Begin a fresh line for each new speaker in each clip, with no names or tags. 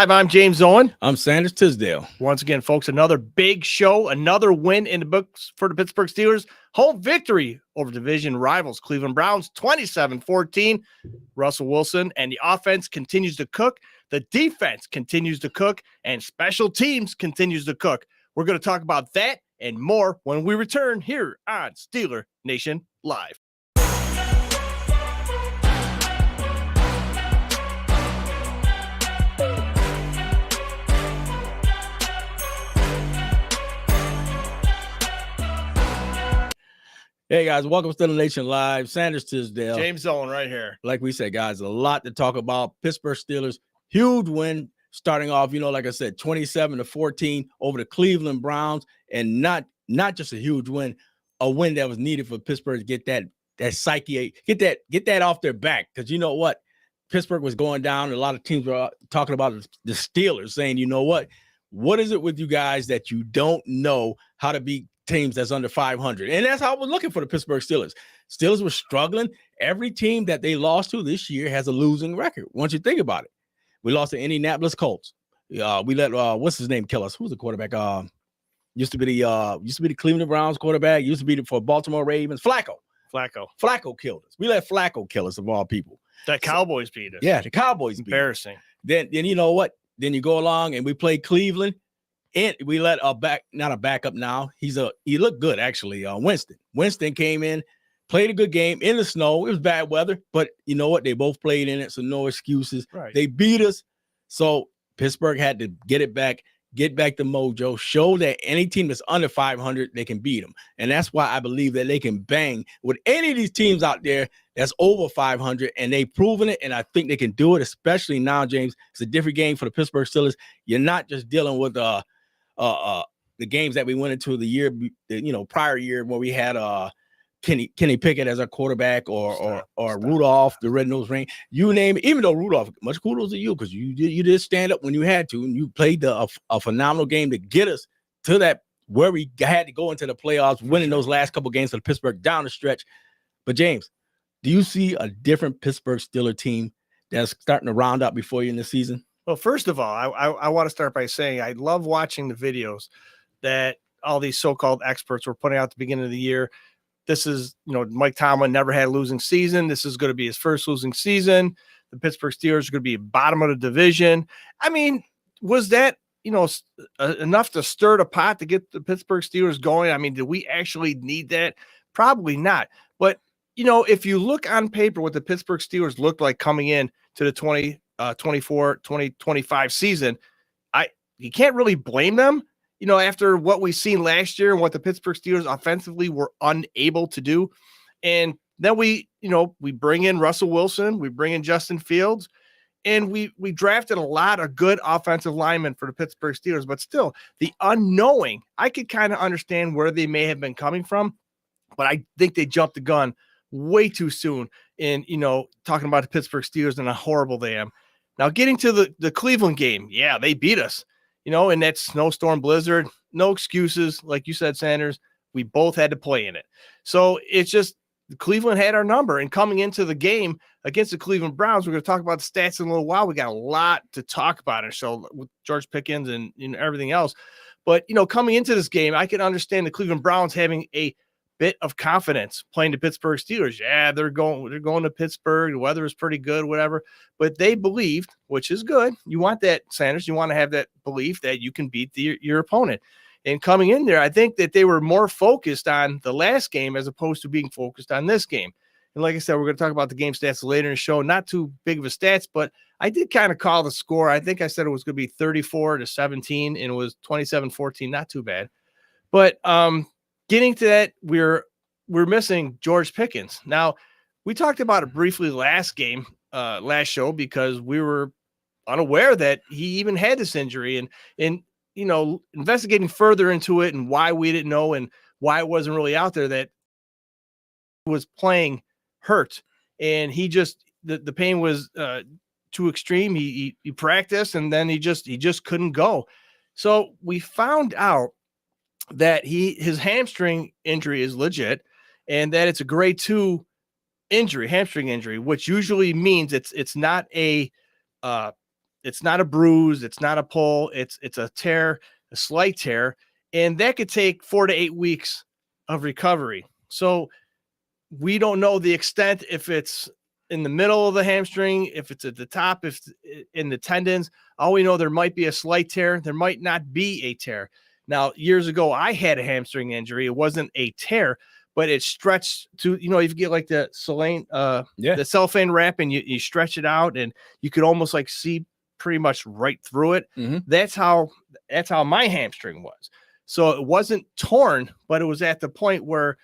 Live. I'm James Owen.
I'm Sanders Tisdale.
Once again, folks, another big show, another win in the books for the Pittsburgh Steelers. Home victory over division rivals Cleveland Browns, 27-14. Russell Wilson and the offense continues to cook. The defense continues to cook, and special teams continues to cook. We're going to talk about that and more when we return here on Steeler Nation Live.
Hey, guys, welcome to Steeler Nation Live. Sanders Tisdale.
James Owen right here.
Like we said, guys, a lot to talk about. Pittsburgh Steelers, huge win starting off, like I said, 27-14 over the Cleveland Browns, and not just a huge win, a win that was needed for Pittsburgh to get that psyche, get that off their back. Because you know what? Pittsburgh was going down. A lot of teams were talking about the Steelers, saying, you know what is it with you guys that you don't know how to beat teams that's under 500? And that's how I was looking for the Pittsburgh Steelers. Steelers were struggling. Every team that they lost to this year has a losing record. Once you think about it, we lost to Indianapolis Colts. We let what's his name kill us? Who's the quarterback? Used to be the Cleveland Browns quarterback. Used to be for Baltimore Ravens. Flacco killed us. We let Flacco kill us of all people.
The Cowboys beat us.
Yeah, the Cowboys beat us.
Embarrassing.
Then you know what? Then you go along and we play Cleveland. And we let not a backup now. He looked good, actually. Winston came in, played a good game in the snow. It was bad weather, but you know what? They both played in it, so no excuses.
Right.
They beat us. So Pittsburgh had to get back the mojo, show that any team that's under 500, they can beat them. And that's why I believe that they can bang with any of these teams out there that's over 500, and they've proven it, and I think they can do it, especially now, James. It's a different game for the Pittsburgh Steelers. You're not just dealing with the games that we went into the year, prior year where we had Kenny Pickett as our quarterback or Rudolph, the red-nosed ring, you name it. Even though Rudolph, much kudos to you because you did stand up when you had to, and you played a phenomenal game to get us to that where we had to go into the playoffs, winning those last couple games for the Pittsburgh down the stretch. But James, do you see a different Pittsburgh Steelers team that's starting to round out before you in the season?
Well, first of all, I want to start by saying I love watching the videos that all these so-called experts were putting out at the beginning of the year. This is, Mike Tomlin never had a losing season. This is going to be his first losing season. The Pittsburgh Steelers are going to be bottom of the division. I mean, was that, enough to stir the pot to get the Pittsburgh Steelers going? I mean, did we actually need that? Probably not. But, if you look on paper what the Pittsburgh Steelers looked like coming in to the 2024-2025 season, you can't really blame them, after what we've seen last year and what the Pittsburgh Steelers offensively were unable to do. And then we bring in Russell Wilson, we bring in Justin Fields, and we drafted a lot of good offensive linemen for the Pittsburgh Steelers, but still the unknowing, I could kind of understand where they may have been coming from, but I think they jumped the gun way too soon in, talking about the Pittsburgh Steelers and how horrible they am. Now, getting to the Cleveland game, yeah, they beat us, in that snowstorm blizzard. No excuses. Like you said, Sanders, we both had to play in it. So it's just Cleveland had our number. And coming into the game against the Cleveland Browns, we're going to talk about the stats in a little while. We got a lot to talk about. And so with George Pickens and everything else. But, coming into this game, I can understand the Cleveland Browns having a bit of confidence playing the Pittsburgh Steelers. Yeah, they're going to Pittsburgh. The weather is pretty good, whatever. But they believed, which is good. You want that, Sanders. You want to have that belief that you can beat your opponent. And coming in there, I think that they were more focused on the last game as opposed to being focused on this game. And like I said, we're going to talk about the game stats later in the show. Not too big of a stats, but I did kind of call the score. I think I said it was going to be 34-17, and it was 27-14. Not too bad. But getting to that, we're missing George Pickens. Now, we talked about it briefly last show, because we were unaware that he even had this injury, and investigating further into it and why we didn't know and why it wasn't really out there, that he was playing hurt, and he just the pain was too extreme. He practiced, and then he just couldn't go. So we found out that his hamstring injury is legit, and that it's a grade 2 injury, hamstring injury, which usually means it's not a It's not a bruise. It's not a pull. It's a tear, a slight tear, and that could take 4 to 8 weeks of recovery. So we don't know the extent, if it's in the middle of the hamstring, if it's at the top, if in the tendons. All we know, there might be a slight tear. There might not be a tear. Now, years ago, I had a hamstring injury. It wasn't a tear, but it stretched to, if you get like the the cellophane wrap and you stretch it out, and you could almost like see pretty much right through it.
Mm-hmm.
That's how my hamstring was. So it wasn't torn, but it was at the point where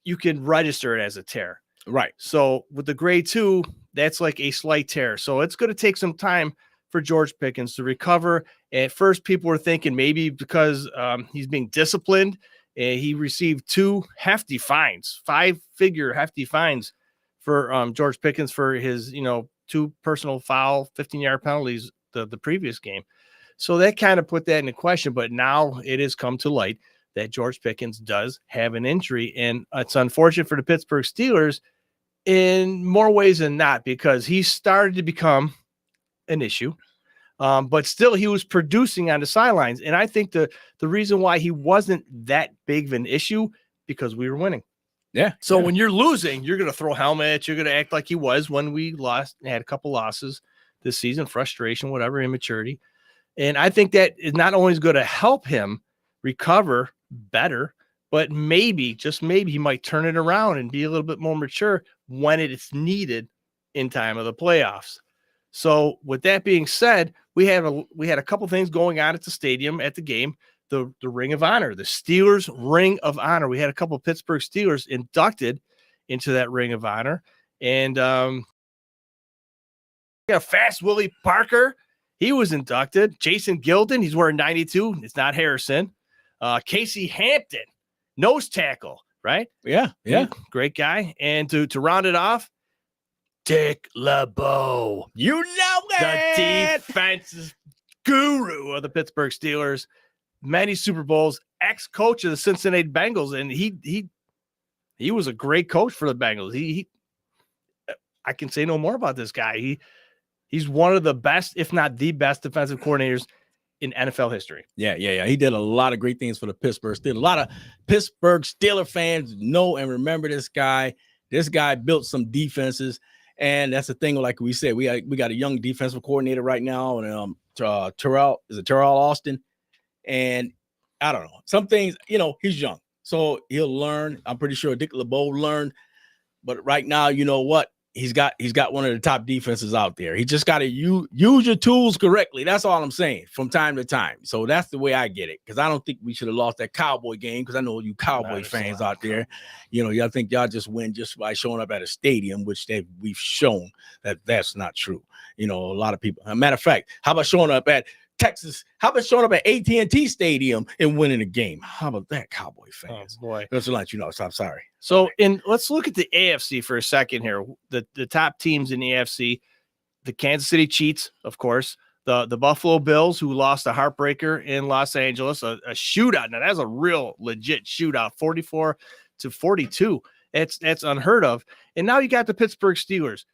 you can register it as a tear.
Right.
So with the grade 2, that's like a slight tear. So it's going to take some time for George Pickens to recover. At first, people were thinking maybe because he's being disciplined, and he received 2 hefty fines, 5-figure hefty fines for George Pickens for his, 2 personal foul, 15-yard penalties the previous game. So that kind of put that into question. But now it has come to light that George Pickens does have an injury, and it's unfortunate for the Pittsburgh Steelers in more ways than not, because he started to become an issue, but still he was producing on the sidelines. And I think the reason why he wasn't that big of an issue, because we were winning.
Yeah.
So when you're losing, you're going to throw helmets. You're going to act like he was when we had a couple losses this season, frustration, whatever, immaturity. And I think that is not only going to help him recover better, but maybe, just maybe, he might turn it around and be a little bit more mature when it is needed in time of the playoffs. So with that being said, we had a couple things going on at the stadium at the game. The Ring of Honor, the Steelers Ring of Honor. We had a couple of Pittsburgh Steelers inducted into that Ring of Honor. And Fast Willie Parker, he was inducted. Jason Gilden, he's wearing 92. It's not Harrison. Casey Hampton, nose tackle, right?
Yeah.
Great guy. And to round it off, Dick LeBeau.
You know
it. The defensive guru of the Pittsburgh Steelers. Many Super Bowls, ex-coach of the Cincinnati Bengals, and he was a great coach for the Bengals. I can say no more about this guy. He's one of the best, if not the best, defensive coordinators in NFL history.
Yeah. He did a lot of great things for the Pittsburgh Steelers. A lot of Pittsburgh Steelers fans know and remember this guy. This guy built some defenses, and that's the thing. Like we said, we got a young defensive coordinator right now, and Terrell Austin. And I don't know, some things, he's young, so he'll learn. I'm pretty sure Dick LeBeau learned, but right now, you know what? He's got one of the top defenses out there. He just got to use your tools correctly. That's all I'm saying, from time to time. So that's the way I get it, because I don't think we should have lost that Cowboy game, because I know you Cowboy fans out there, y'all think y'all just win just by showing up at a stadium, which we've shown that's not true. A lot of people. As a matter of fact, how about showing up at Texas? How about showing up at AT&T Stadium and winning a game? How about that, Cowboy fans?
Oh, boy.
That's a lot, so I'm sorry.
So, let's look at the AFC for a second here. The top teams in the AFC, the Kansas City Chiefs, of course, the Buffalo Bills, who lost a heartbreaker in Los Angeles, a shootout. Now, that's a real legit shootout, 44-42. That's unheard of. And now you got the Pittsburgh Steelers.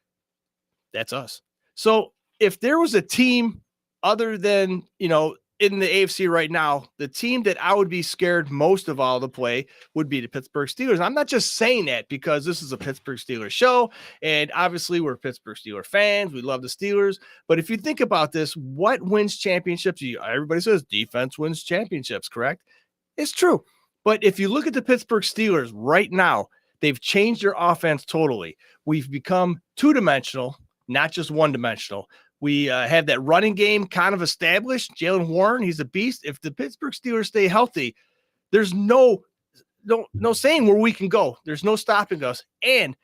That's us. So if there was a team other than, in the AFC right now, the team that I would be scared most of all to play would be the Pittsburgh Steelers. And I'm not just saying that because this is a Pittsburgh Steelers show, and obviously we're Pittsburgh Steelers fans. We love the Steelers. But if you think about this, what wins championships? Everybody says defense wins championships, correct? It's true. But if you look at the Pittsburgh Steelers right now, they've changed their offense totally. We've become two-dimensional, not just one-dimensional. We have that running game kind of established. Jaylen Warren, he's a beast. If the Pittsburgh Steelers stay healthy, there's no saying where we can go. There's no stopping us. And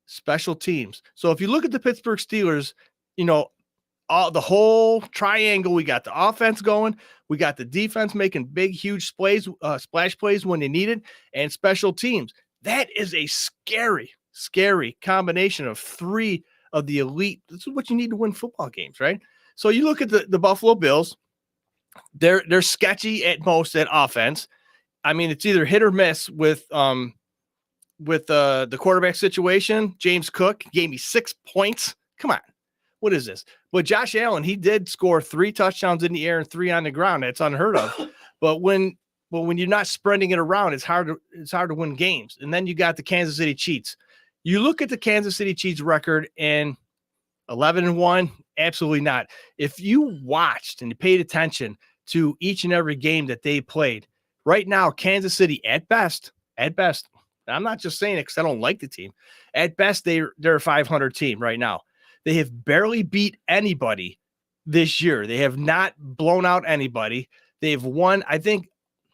special teams. So if you look at the Pittsburgh Steelers, the whole triangle, we got the offense going, we got the defense making big, huge splash plays when they need it, and special teams. That is a scary, scary combination of three of the elite. This is what you need to win football games, right? So you look at the Buffalo Bills, they're sketchy at most at offense. I mean, it's either hit or miss with the quarterback situation. James Cook gave me 6 points. Come on. what is this? But Josh Allen, he did score 3 touchdowns in the air and 3 on the ground. That's unheard of. But when you're not spreading it around, it's hard to win games. And then you got the Kansas City Chiefs. You look at the Kansas City Chiefs record and 11-1, absolutely not. If you watched and you paid attention to each and every game that they played, right now, Kansas City at best, I'm not just saying it because I don't like the team. At best, they're a 500 team right now. They have barely beat anybody this year. They have not blown out anybody. They've won, I think,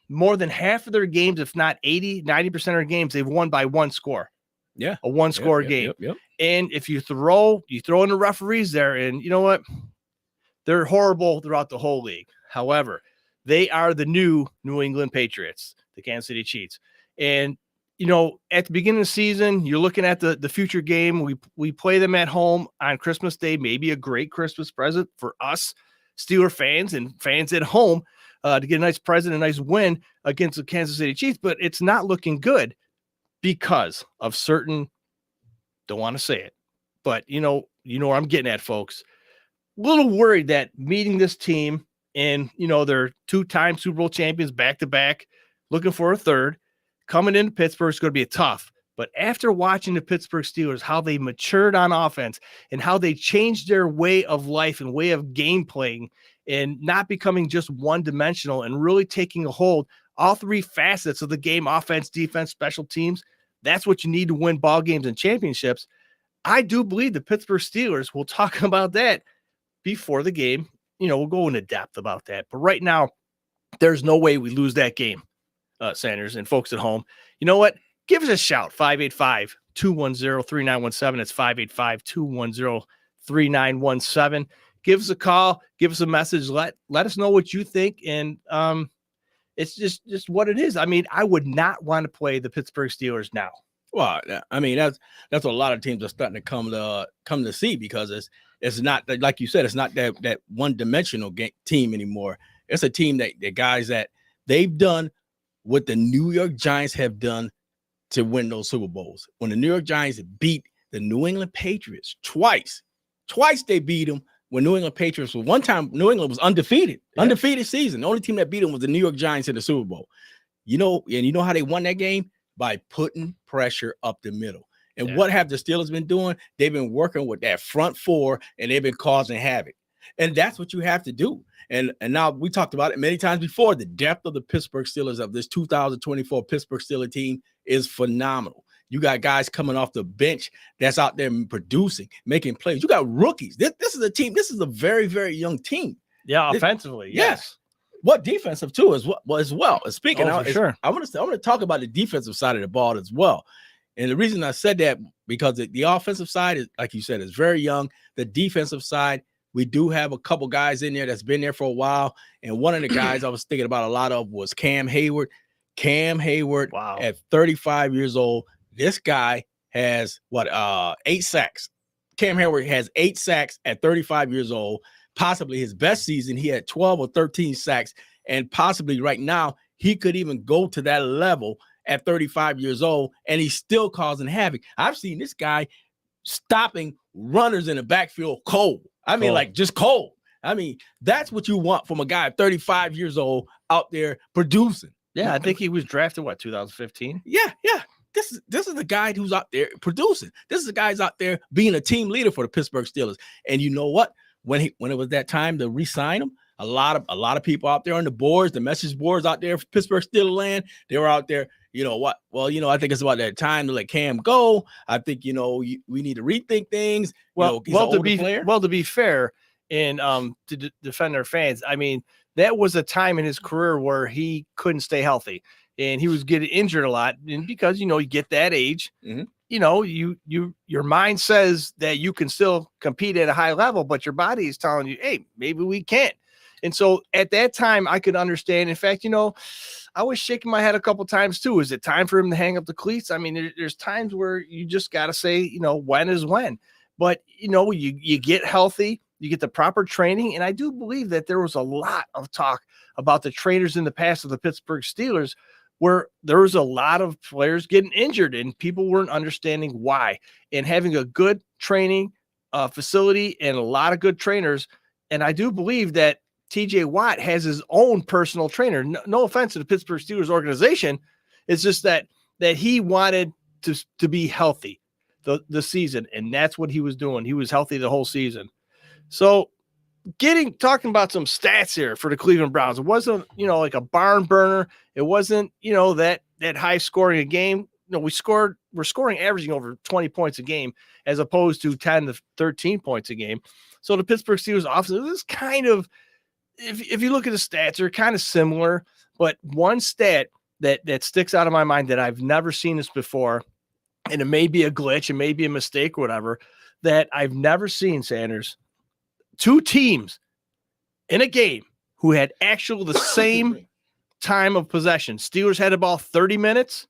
more than half of their games, if not 80, 90% of their games, they've won by 1 score.
Yeah.
A 1-score game.
Yep.
And if you throw in the referees there, and you know what? They're horrible throughout the whole league. However, they are the new New England Patriots, the Kansas City Chiefs. And you know, at the beginning of the season, you're looking at the future game. We play them at home on Christmas Day, maybe a great Christmas present for us Steeler fans and fans at home to get a nice present, a nice win against the Kansas City Chiefs. But it's not looking good because of certain, don't want to say it, but you know where I'm getting at, folks. A little worried that meeting this team and, you know, they're 2-time Super Bowl champions back-to-back, looking for a third. Coming into Pittsburgh is going to be tough, but after watching the Pittsburgh Steelers, how they matured on offense and how they changed their way of life and way of game playing and not becoming just one-dimensional and really taking a hold, all 3 facets of the game, offense, defense, special teams, that's what you need to win ball games and championships. I do believe the Pittsburgh Steelers, we'll talk about that before the game. You know, we'll go into depth about that. But right now, there's no way we lose that game. Sanders and folks at home, you know what? Give us a shout, 585-210-3917. It's 585-210-3917. Give us a call, give us a message. Let us know what you think. And it's just what it is. I mean, I would not want to play the Pittsburgh Steelers now.
Well, I mean, that's what a lot of teams are starting to come to see, because it's not, like you said, it's not that one-dimensional team anymore. It's a team that the guys that they've done what the New York Giants have done to win those Super Bowls. When the New York Giants beat the New England Patriots twice they beat them. When New England Patriots was one time, New England was undefeated season. The only team that beat them was the New York Giants in the Super Bowl. You know, and you know how they won that game? By putting pressure up the middle. And what have the Steelers been doing? They've been working with that front 4, and they've been causing havoc. And that's what you have to do. And now we talked about it many times before. The depth of the Pittsburgh Steelers, of this 2024 Pittsburgh Steelers team, is phenomenal. You got guys coming off the bench that's out there producing, making plays. You got rookies. This is a team. This is a very, very young team.
Yeah, offensively, yes.
What defensive too as well. Speaking of,
sure.
I want to talk about the defensive side of the ball as well. And the reason I said that, because the offensive side is, like you said, is very young. The defensive side, we do have a couple guys in there that's been there for a while. And one of the guys I was thinking about a lot of was Cam Hayward. Wow. At 35 years old, this guy has 8 sacks. Cam Hayward has 8 sacks at 35 years old. Possibly his best season, he had 12 or 13 sacks. And possibly right now, he could even go to that level at 35 years old, and he's still causing havoc. I've seen this guy stopping runners in the backfield cold. I mean, like just cold. I mean, that's what you want from a guy at 35 years old out there producing.
Yeah, I think he was drafted, 2015?
Yeah. This is the guy who's out there producing. This is the guy who's out there being a team leader for the Pittsburgh Steelers. And you know what? When it was that time to re-sign him, a lot of people out there on the boards, the message boards out there for Pittsburgh Steelers land, they were out there. You know what? Well, you know, I think it's about that time to let Cam go. I think, you know, we need to rethink things.
Well, to be fair, and to defend our fans, I mean, that was a time in his career where he couldn't stay healthy, and he was getting injured a lot. And because, you know, you get that age, you know, your mind says that you can still compete at a high level, but your body is telling you, hey, maybe we can't. And so at that time, I could understand. In fact, you know, I was shaking my head a couple times too. Is it time for him to hang up the cleats? I mean, there's times where you just got to say, you know, when is when. But, you know, you get healthy, you get the proper training. And I do believe that there was a lot of talk about the trainers in the past of the Pittsburgh Steelers, where there was a lot of players getting injured and people weren't understanding why. And having a good training, facility and a lot of good trainers. And I do believe that TJ Watt has his own personal trainer. No offense to the Pittsburgh Steelers organization. It's just that he wanted to be healthy the season. And that's what he was doing. He was healthy the whole season. So talking about some stats here for the Cleveland Browns. It wasn't, like a barn burner. It wasn't, that high scoring a game. We're scoring averaging over 20 points a game as opposed to 10 to 13 points a game. So the Pittsburgh Steelers offense is kind of, if you look at the stats, they're kind of similar, but one stat that sticks out of my mind that I've never seen this before, and it may be a glitch, it may be a mistake or whatever, that I've never seen, Sanders, two teams in a game who had the same time of possession. Steelers had the ball 30 minutes.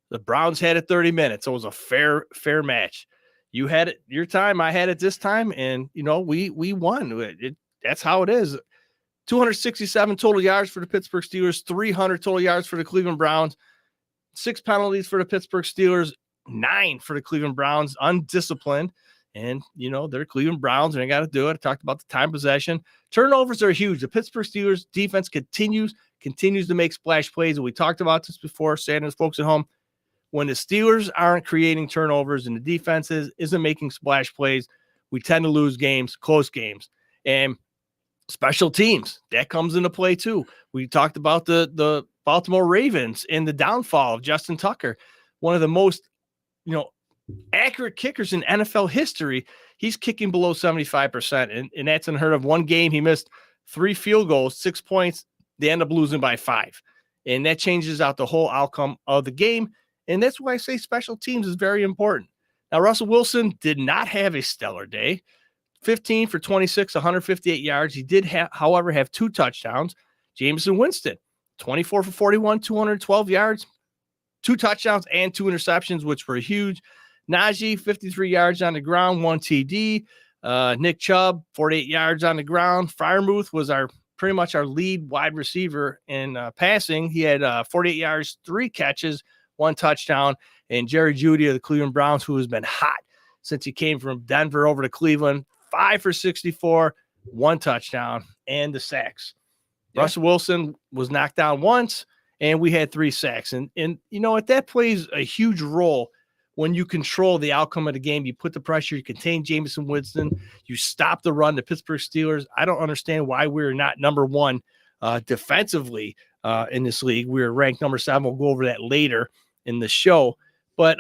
The Browns had it 30 minutes. So it was a fair match. You had it your time, I had it this time, and we won. That's how it is. 267 total yards for the Pittsburgh Steelers, 300 total yards for the Cleveland Browns, 6 penalties for the Pittsburgh Steelers, 9 for the Cleveland Browns, undisciplined. And, they're Cleveland Browns, and they got to do it. I talked about the time possession. Turnovers are huge. The Pittsburgh Steelers defense continues to make splash plays. And we talked about this before, Sanders, folks at home. When the Steelers aren't creating turnovers and the defense isn't making splash plays, we tend to lose games, close games. And special teams, that comes into play too. We talked about the Baltimore Ravens and the downfall of Justin Tucker, one of the most, accurate kickers in NFL history. He's kicking below 75%, and that's unheard of. One game, he missed 3 field goals, 6 points. They end up losing by 5, and that changes out the whole outcome of the game. And that's why I say special teams is very important. Now, Russell Wilson did not have a stellar day. 15 for 26, 158 yards. He did, however, have 2 touchdowns. Jameson Winston, 24 for 41, 212 yards, 2 touchdowns and 2 interceptions, which were huge. Najee, 53 yards on the ground, 1 TD. Nick Chubb, 48 yards on the ground. Freiermuth was pretty much our lead wide receiver in passing. He had 48 yards, 3 catches, 1 touchdown. And Jerry Jeudy of the Cleveland Browns, who has been hot since he came from Denver over to Cleveland, 5 for 64, 1 touchdown, and the sacks. Yeah. Russell Wilson was knocked down once, and we had 3 sacks. And that plays a huge role when you control the outcome of the game. You put the pressure, you contain Jameson Winston, you stop the run. The Pittsburgh Steelers, I don't understand why we're not number 1 defensively in this league. We're ranked number 7. We'll go over that later in the show. But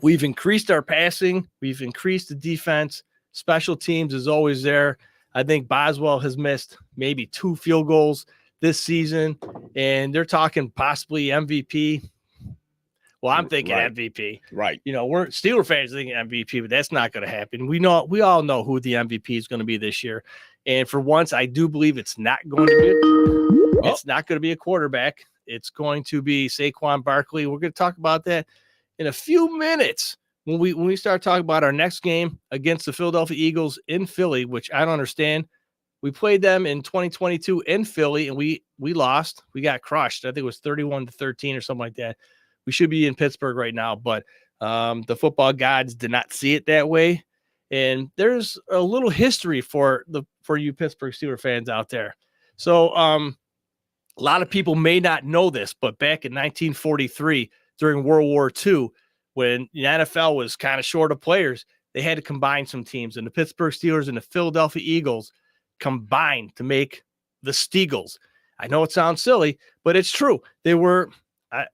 we've increased our passing. We've increased the defense. Special teams is always there. I think Boswell has missed maybe 2 field goals this season, and they're talking possibly MVP. Well, I'm thinking right. MVP.
Right.
We're Steeler fans thinking MVP, but that's not going to happen. We all know who the MVP is going to be this year. And for once, I do believe it's not going to be a quarterback. It's going to be Saquon Barkley. We're going to talk about that in a few minutes when we start talking about our next game against the Philadelphia Eagles in Philly, which I don't understand. We played them in 2022 in Philly, and we lost. We got crushed. I think it was 31-13 or something like that. We should be in Pittsburgh right now, but the football gods did not see it that way. And there's a little history for you Pittsburgh Steelers fans out there. So a lot of people may not know this, but back in 1943, during World War II, when the NFL was kind of short of players, they had to combine some teams, and the Pittsburgh Steelers and the Philadelphia Eagles combined to make the Steagles. I know it sounds silly, but it's true. They were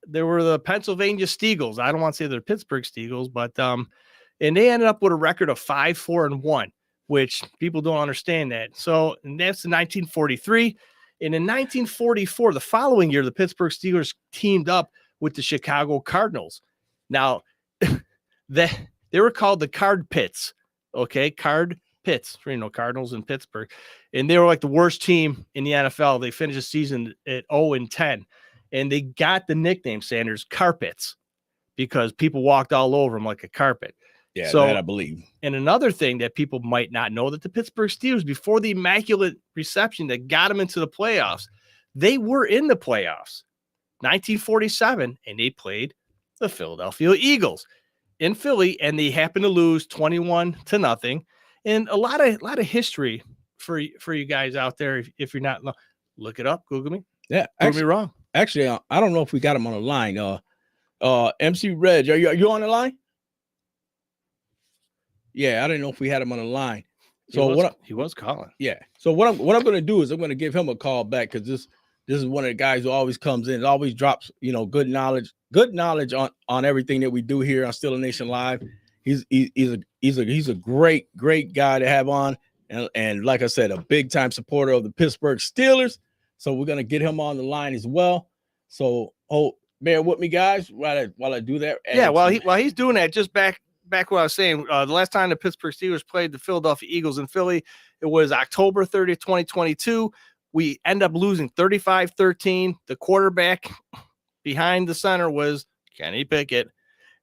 the Pennsylvania Steagles. I don't want to say they're Pittsburgh Steagles, but and they ended up with a record of 5-4-1, which people don't understand that. So, and that's in 1943. And in 1944, the following year, the Pittsburgh Steelers teamed up with the Chicago Cardinals. Now, they were called the Card Pits. Okay, Card Pits, Cardinals in Pittsburgh. And they were like the worst team in the NFL. They finished the season at 0-10. And they got the nickname, Sanders, Carpets, because people walked all over them like a carpet.
Yeah,
so,
that I believe.
And another thing that people might not know, that the Pittsburgh Steelers, before the immaculate reception that got them into the playoffs, they were in the playoffs, 1947, and they played the Philadelphia Eagles. in Philly, and they happened to lose 21-0. And a lot of history for you guys out there. If you're not, look it up, Google me.
Yeah,
Prove me wrong.
Actually, I don't know if we got him on the line. MC Reg, are you on the line? Yeah, I didn't know if we had him on the line. So
he was calling.
Yeah. So what I'm going to do is I'm going to give him a call back, because this is one of the guys who always comes in, always drops, good knowledge on everything that we do here on Steeler Nation Live. He's a great guy to have on, and like I said, a big time supporter of the Pittsburgh Steelers. So we're going to get him on the line as well. So bear with me, guys, while I do that.
Yeah, while he's doing that, just back what I was saying, the last time the Pittsburgh Steelers played the Philadelphia Eagles in Philly, it was October 30th, 2022. We end up losing 35-13. The quarterback behind the center was Kenny Pickett.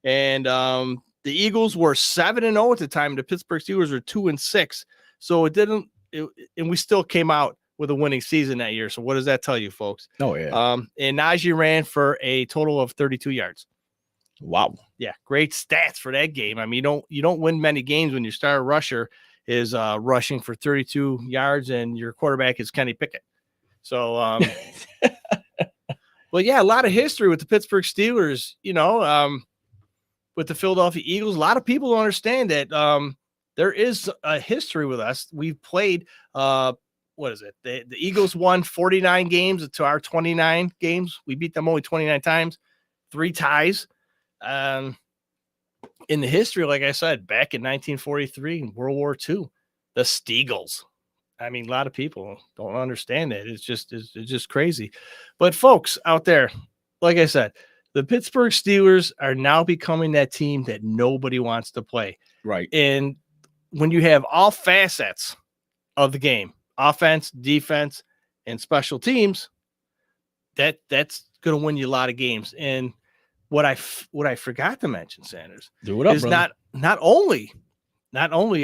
And the Eagles were 7-0 at the time. The Pittsburgh Steelers were 2-6. So and we still came out with a winning season that year. So what does that tell you, folks?
Oh, yeah.
And Najee ran for a total of 32 yards.
Wow.
Yeah, great stats for that game. I mean, you don't win many games when your star rusher is rushing for 32 yards and your quarterback is Kenny Pickett. So, well, yeah, a lot of history with the Pittsburgh Steelers. With the Philadelphia Eagles, a lot of people don't understand that there is a history with us. We've played. What is it? The Eagles won 49 games to our 29 games. We beat them only 29 times, 3 ties. In the history, like I said, back in 1943 in World War II, the Steagles. I mean, a lot of people don't understand that. It's just crazy. But folks out there, like I said, the Pittsburgh Steelers are now becoming that team that nobody wants to play.
Right.
And when you have all facets of the game, offense, defense, and special teams, that's going to win you a lot of games. And what I forgot to mention, Sanders, is brother. not only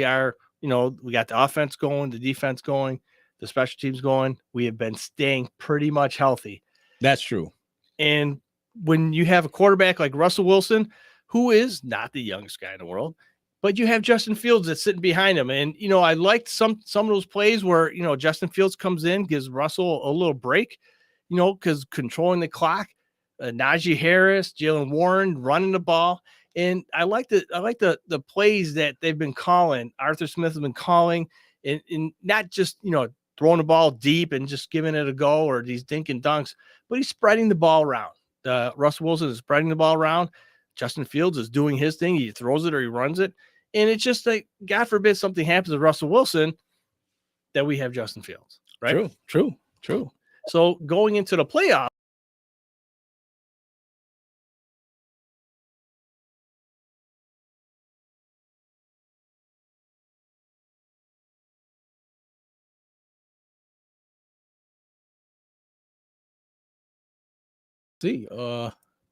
are we got the offense going, the defense going, the special teams going, we have been staying pretty much healthy.
That's true.
And when you have a quarterback like Russell Wilson, who is not the youngest guy in the world, but you have Justin Fields that's sitting behind him. And, I liked some of those plays where, Justin Fields comes in, gives Russell a little break, because controlling the clock. Najee Harris, Jaylen Warren running the ball. And I like the plays that they've been calling. Arthur Smith has been calling, and not just, throwing the ball deep and just giving it a go or these dink and dunks, but he's spreading the ball around. Russell Wilson is spreading the ball around. Justin Fields is doing his thing. He throws it or he runs it. And it's just like, God forbid something happens to Russell Wilson, that we have Justin Fields, right?
True.
So going into the playoffs,
see,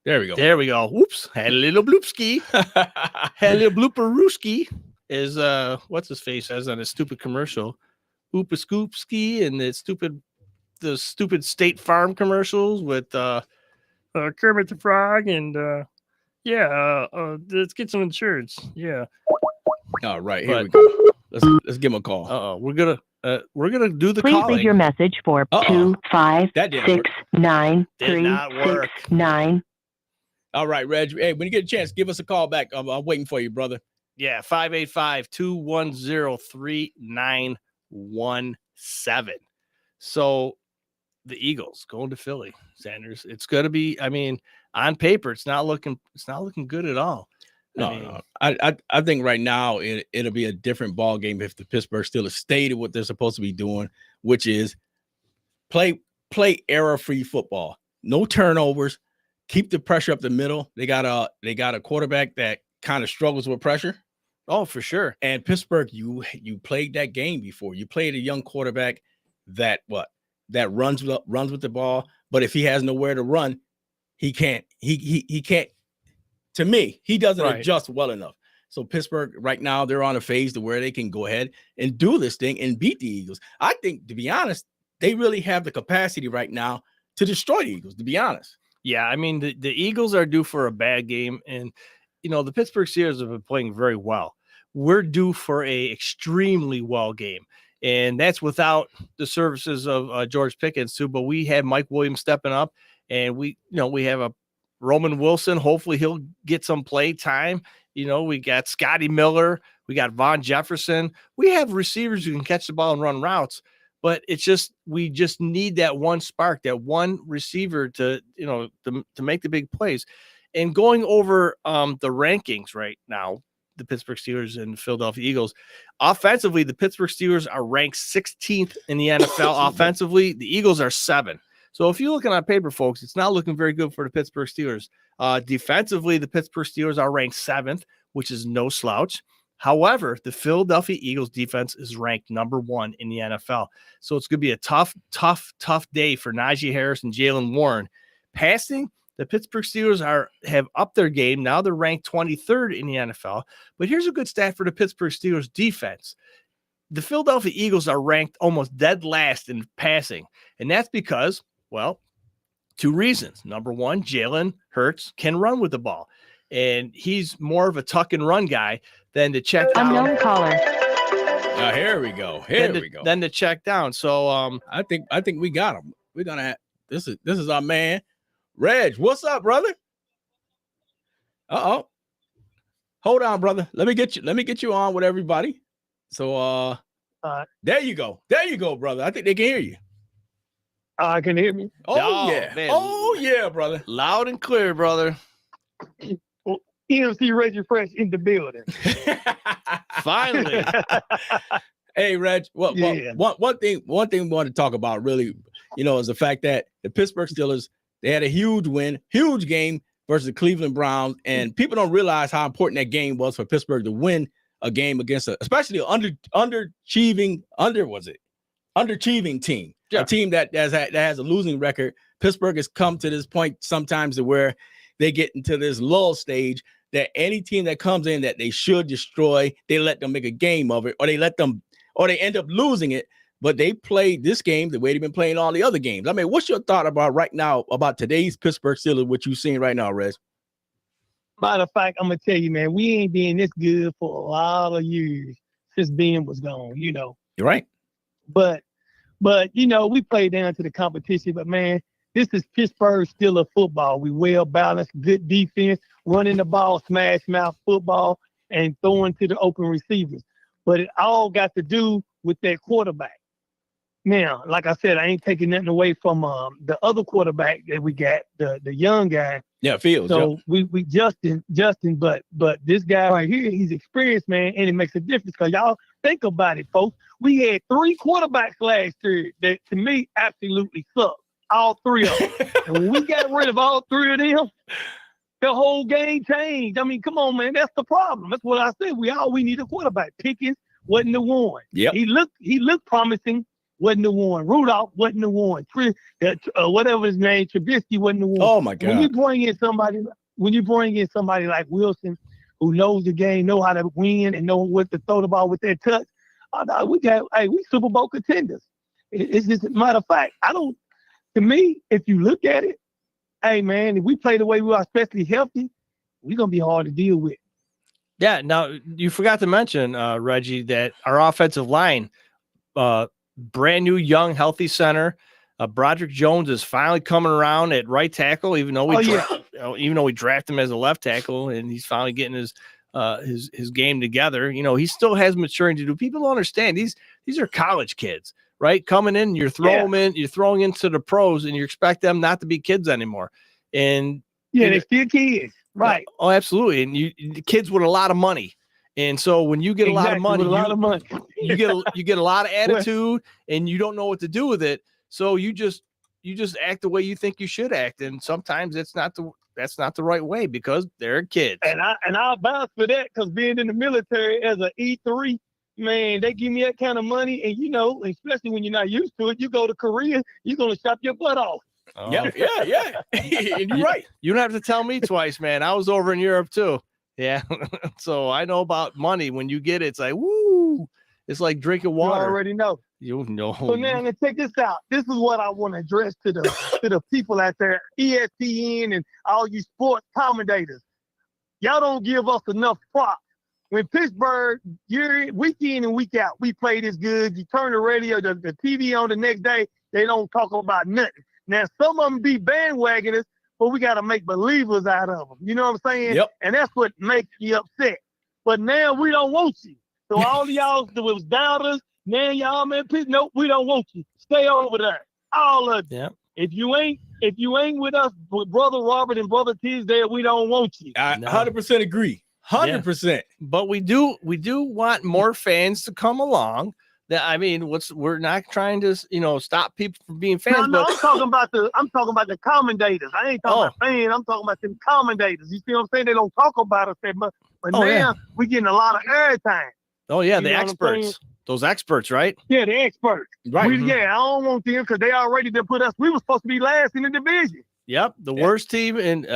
there we go.
There we go. Whoops. Had a little bloopski. Had a little blooper-rooski, is what's his face says on a stupid commercial. Oopa Scoopski and the stupid State Farm commercials with Kermit the Frog and let's get some insurance. Yeah.
All right, here we go. Let's give him a call.
We're gonna do the
Please
calling.
leave your message for 2569369.
All right, Reg. Hey, when you get a chance, give us a call back. I'm waiting for you, brother.
Yeah, 585-210-3917. So the Eagles going to Philly, Sanders. It's going to be, on paper, it's not looking good at all.
No. I think right now it'll be a different ball game if the Pittsburgh Steelers stay to what they're supposed to be doing, which is play error-free football. No turnovers. Keep the pressure up the middle. They got a quarterback that kind of struggles with pressure.
Oh, for sure.
And Pittsburgh, you played that game before. You played a young quarterback that runs with the ball, but if he has nowhere to run, he can't. He can't. To me, he doesn't adjust well enough. So Pittsburgh right now, they're on a phase to where they can go ahead and do this thing and beat the Eagles. I think, to be honest, they really have the capacity right now to destroy the Eagles, to be honest.
Yeah, the Eagles are due for a bad game, and the Pittsburgh Steelers have been playing very well. We're due for a extremely well game. And that's without the services of George Pickens too. But we have Mike Williams stepping up, and we have a Roman Wilson. Hopefully he'll get some play time. We got Scotty Miller. We got Von Jefferson. We have receivers who can catch the ball and run routes. But we just need that one spark, that one receiver to make the big plays. And going over the rankings right now, the Pittsburgh Steelers and Philadelphia Eagles, offensively, the Pittsburgh Steelers are ranked 16th in the NFL. Offensively, the Eagles are 7th. So if you're looking on paper, folks, it's not looking very good for the Pittsburgh Steelers. Defensively, the Pittsburgh Steelers are ranked 7th, which is no slouch. However, the Philadelphia Eagles defense is ranked number 1 in the NFL. So it's going to be a tough day for Najee Harris and Jaylen Warren. Passing, the Pittsburgh Steelers have upped their game. Now they're ranked 23rd in the NFL. But here's a good stat for the Pittsburgh Steelers defense. The Philadelphia Eagles are ranked almost dead last in passing. And that's because, well, 2 reasons. Number 1, Jalen Hurts can run with the ball. And he's more of a tuck and run guy than to check down.
Unknown caller.
Here we go. Here we go.
Then to check down. So
I think we got him. We're gonna have this is our man, Reg. What's up, brother? Hold on, brother. Let me get you on with everybody. So there you go. There you go, brother. I think they can hear you.
I can hear me.
Oh yeah.
Man.
Oh yeah, brother.
Loud and clear, brother.
EMC Reggie Fresh in the building.
Finally.
Hey, Reg. One thing we want to talk about really, is the fact that the Pittsburgh Steelers, they had a huge game versus the Cleveland Browns, and people don't realize how important that game was for Pittsburgh to win a game against especially an underachieving team, a team that has a losing record. Pittsburgh has come to this point sometimes to where they get into this lull stage that any team that comes in that they should destroy, they let them make a game of it, or they end up losing it. But they played this game the way they've been playing all the other games. I mean, what's your thought about right now about today's Pittsburgh Steelers, what you're seeing right now, Rez?
Matter of fact, I'm gonna tell you, man, we ain't been this good for a lot of years since Ben was gone.
You're right.
But we played down to the competition. But man, this is Pittsburgh Steelers football. We well balanced, good defense, running the ball, smash mouth football, and throwing to the open receivers. But it all got to do with that quarterback. Now, like I said, I ain't taking nothing away from the other quarterback that we got, the young guy.
Yeah, Fields.
So we Justin, but this guy right here, he's experienced, man, and it makes a difference. Because y'all think about it, folks. We had 3 quarterbacks last year that, to me, absolutely sucked. All 3 of them. And when we got rid of all 3 of them, the whole game changed. I mean, come on, man. That's the problem. That's what I said. We need a quarterback. Pickens wasn't the one.
Yep.
He looked promising. Wasn't the one. Rudolph wasn't the one. Whatever his name, Trubisky wasn't the one.
Oh my God!
When you bring in somebody like Wilson, who knows the game, know how to win, and know what to throw the ball with their touch, we Super Bowl contenders. It's just a matter of fact. To me, if you look at it, hey man, if we play the way we are, especially healthy, we're gonna be hard to deal with.
Yeah. Now you forgot to mention, Reggie, that our offensive line, brand new, young, healthy center. Broderick Jones is finally coming around at right tackle, even though we draft him as a left tackle, and he's finally getting his game together. He still has maturing to do. People don't understand these are college kids, right? Coming in, you're throwing into the pros, and you expect them not to be kids anymore. And
they're still kids, right?
Oh, absolutely. And the kids with a lot of money. And so when you get a lot of money, you get a lot of attitude, and you don't know what to do with it. So you just act the way you think you should act, and sometimes that's not the right way because they're kids.
And I'll vouch for that because being in the military as an E3, man, they give me that kind of money, and especially when you're not used to it, you go to Korea, you're gonna shop your butt off.
Oh.
Yeah. You're right.
You don't have to tell me twice, man. I was over in Europe too. Yeah. So I know about money. When you get it, it's like, woo, it's like drinking water.
You already know.
You know.
So now let's take this out. This is what I want to address to the people out there, ESPN and all you sports commentators. y'all don't give us enough props. When Pittsburgh, week in and week out, we play this good. You turn the radio, the TV on the next day, they don't talk about nothing. Now, some of them be bandwagoners, but we got to make believers out of them. You know what I'm saying?
Yep.
And that's what makes you upset. But now we don't want you. So all of y'all that was doubters, now y'all, man, nope, we don't want you. Stay over there. All of you.
Yeah.
If you ain't with us, with Brother Robert and Brother Tisdale, we don't want you.
I
No.
100% agree. 100%.
But we do want more fans to come along. That I mean, we're not trying to stop people from being fans.
No,
but
I'm talking about the commentators. I ain't talking about fans. I'm talking about them commentators. You see what I'm saying? They don't talk about us that much. But now we getting a lot of airtime.
oh yeah,
You
the
know what I'm saying?
experts, those experts, right?
Yeah, the experts.
Right.
Yeah, I don't want them because they already done put us. We were supposed to be last in the division.
Yep, the worst team in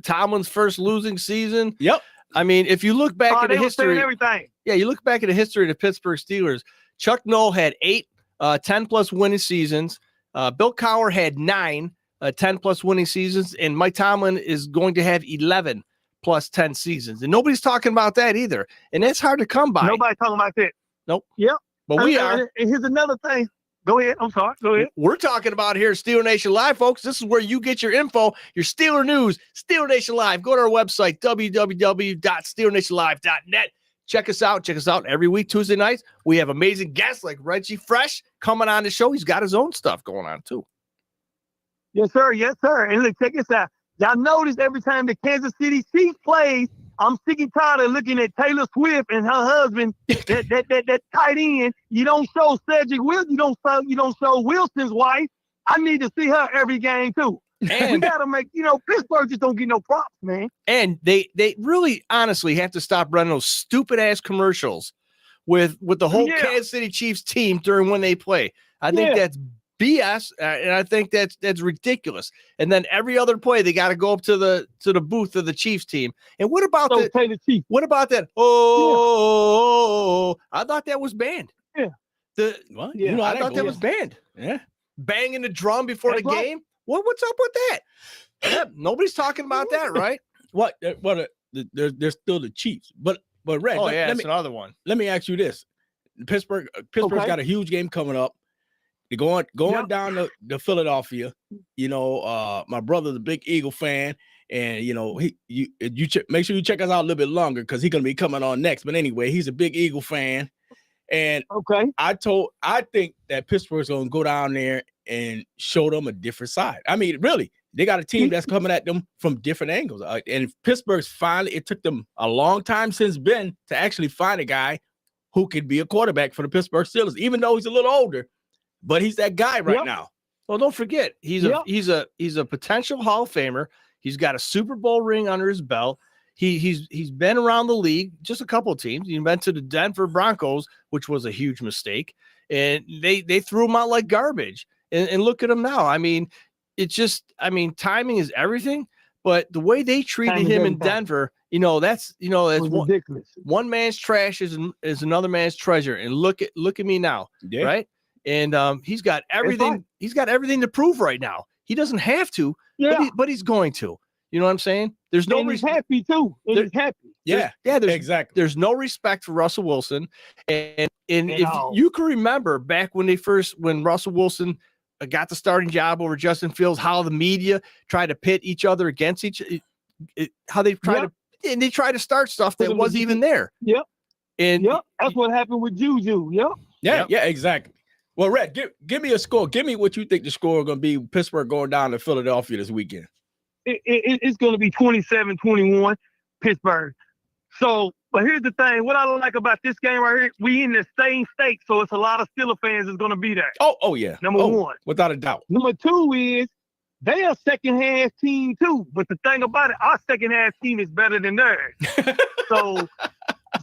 Tomlin's first losing season.
Yep.
I mean, if you look back at
They
the
were saying
history,
everything.
yeah, you look back at the history of the Pittsburgh Steelers. Chuck Noll had 8 10-plus winning seasons. Bill Cowher had 9 10-plus winning seasons, and Mike Tomlin is going to have 11 plus 10 seasons, and nobody's talking about that either. And that's hard to come by.
Nobody talking about that.
Nope.
Yep.
But we are.
And here's another thing. Go ahead. I'm sorry. Go ahead.
We're talking about here, Steeler Nation Live, folks. This is where you get your info, your Steeler news, Steeler Nation Live. Go to our website, www.steelernationlive.net. Check us out. Check us out every week, Tuesday nights. We have amazing guests like Reggie Fresh coming on the show. He's got his own stuff going on, too.
Yes, sir. Yes, sir. And look, check this out. Y'all notice every time the Kansas City Chiefs plays, I'm sick and tired of looking at Taylor Swift and her husband, that tight end. You don't show Cedric Wilson. You don't show Wilson's wife. I need to see her every game too.
And
we gotta make, Pittsburgh just don't get no props, man.
And they really honestly have to stop running those stupid ass commercials with the whole Kansas City Chiefs team during when they play. I think that's BS, and I think that's ridiculous. And then every other play, they got to go up to the booth of the Chiefs team. And what about
the Chiefs?
What about that? Oh, I thought that was banned.
Yeah.
I thought that was banned.
Yeah.
Banging the drum before the game. What's up with that? Yeah, nobody's talking about that, right?
What? There's still the Chiefs, but Red.
That's another one.
Let me ask you this: Pittsburgh's got a huge game coming up. They're going down to Philadelphia. My brother's a big Eagle fan, and make sure you check us out a little bit longer because he's gonna be coming on next. But anyway, he's a big Eagle fan, and I think that Pittsburgh's gonna go down there and show them a different side. I mean, really, they got a team that's coming at them from different angles. And Pittsburgh's it took them a long time since Ben to actually find a guy who could be a quarterback for the Pittsburgh Steelers, even though he's a little older. But he's that guy right now.
Well, don't forget, he's a potential Hall of Famer. He's got a Super Bowl ring under his belt. He's been around the league, just a couple of teams. He went to the Denver Broncos, which was a huge mistake, and they threw him out like garbage. And look at him now. I mean, timing is everything. But the way they treated him in Denver, that's
ridiculous.
One man's trash is another man's treasure. And look at me now, right? And he's got everything. He's got everything to prove right now. He doesn't have to, but he's going to. You know what I'm saying? There's no.
He's happy too. He's happy.
Exactly.
There's no respect for Russell Wilson, and if you can remember back when Russell Wilson got the starting job over Justin Fields, how the media tried to pit each other against how they tried they tried to start stuff that wasn't even there.
Yep.
And
that's what happened with Juju. Yep.
Yeah, exactly. Well, Red, give me a score. Give me what you think the score is going to be. Pittsburgh going down to Philadelphia this weekend.
It's going to be 27-21, Pittsburgh. So, but here's the thing. What I like about this game right here, we in the same state, so it's a lot of Steelers fans that's going to be there.
Oh yeah.
Number one.
Without a doubt.
Number two is they are second half team too. But the thing about it, our second half team is better than theirs. so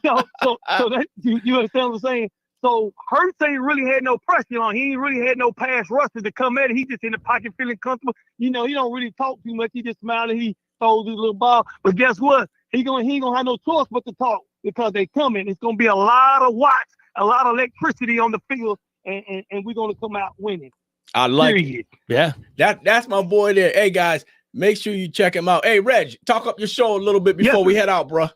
that you understand what I'm saying? So Hurts ain't really had no pressure on. He ain't really had no pass rushes to come at it. He just in the pocket feeling comfortable. He don't really talk too much. He just smiles and he throws his little ball. But guess what? He ain't gonna have no choice but to talk because they coming. It's gonna be a lot of watts, a lot of electricity on the field, and we're gonna come out winning.
I like it.
Yeah.
That's my boy there. Hey guys, Make sure you check him out. Hey, Reg, talk up your show a little bit before we head out, bro.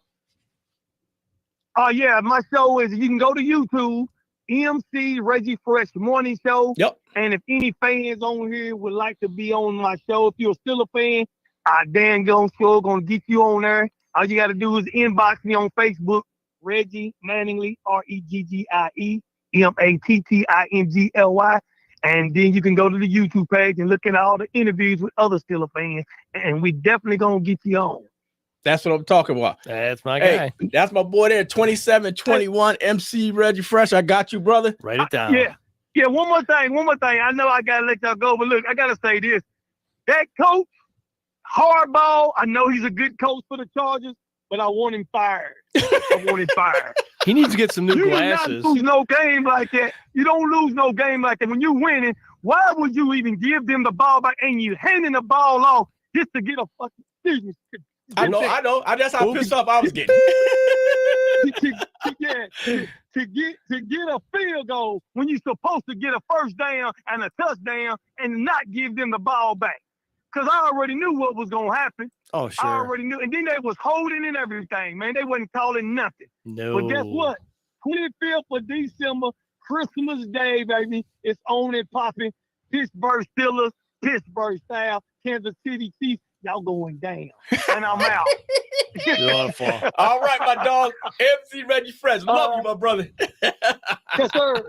Oh, yeah. My show is, you can go to YouTube, MC Reggie Fresh Morning Show.
Yep.
And if any fans on here would like to be on my show, if you're still a fan, Dan Gone Show going to get you on there. All you got to do is inbox me on Facebook, Reggie Manningly, REGGIE MATTINGLY. And then you can go to the YouTube page and look at all the interviews with other Steelers fans. And we definitely going to get you on.
That's what I'm talking about.
That's my guy.
Hey, that's my boy there, 2721 MC Reggie Fresh. I got you, brother.
Write it down.
Yeah. Yeah, one more thing. I know I got to let y'all go, but look, I got to say this. That coach, Harbaugh, I know he's a good coach for the Chargers, but I want him fired.
He needs to get some new
You
glasses.
do not lose no game like that. You don't lose no game like that. When you're winning, why would you even give them the ball back and you handing the ball off just to get a fucking excuse me.
I know. That's how pissed off I was getting.
to get a field goal when you're supposed to get a first down and a touchdown and not give them the ball back. Because I already knew what was going to happen.
Oh, sure.
I already knew. And then they was holding and everything, man. They wasn't calling nothing.
No.
But guess what? 25th of December, Christmas Day, baby. It's on and popping. Pittsburgh Steelers, Pittsburgh South, Kansas City Chiefs. Y'all going down. And I'm out.
Beautiful.
All right, my dog. MC Reggie Fresh. Love you, my brother.
Yes, sir.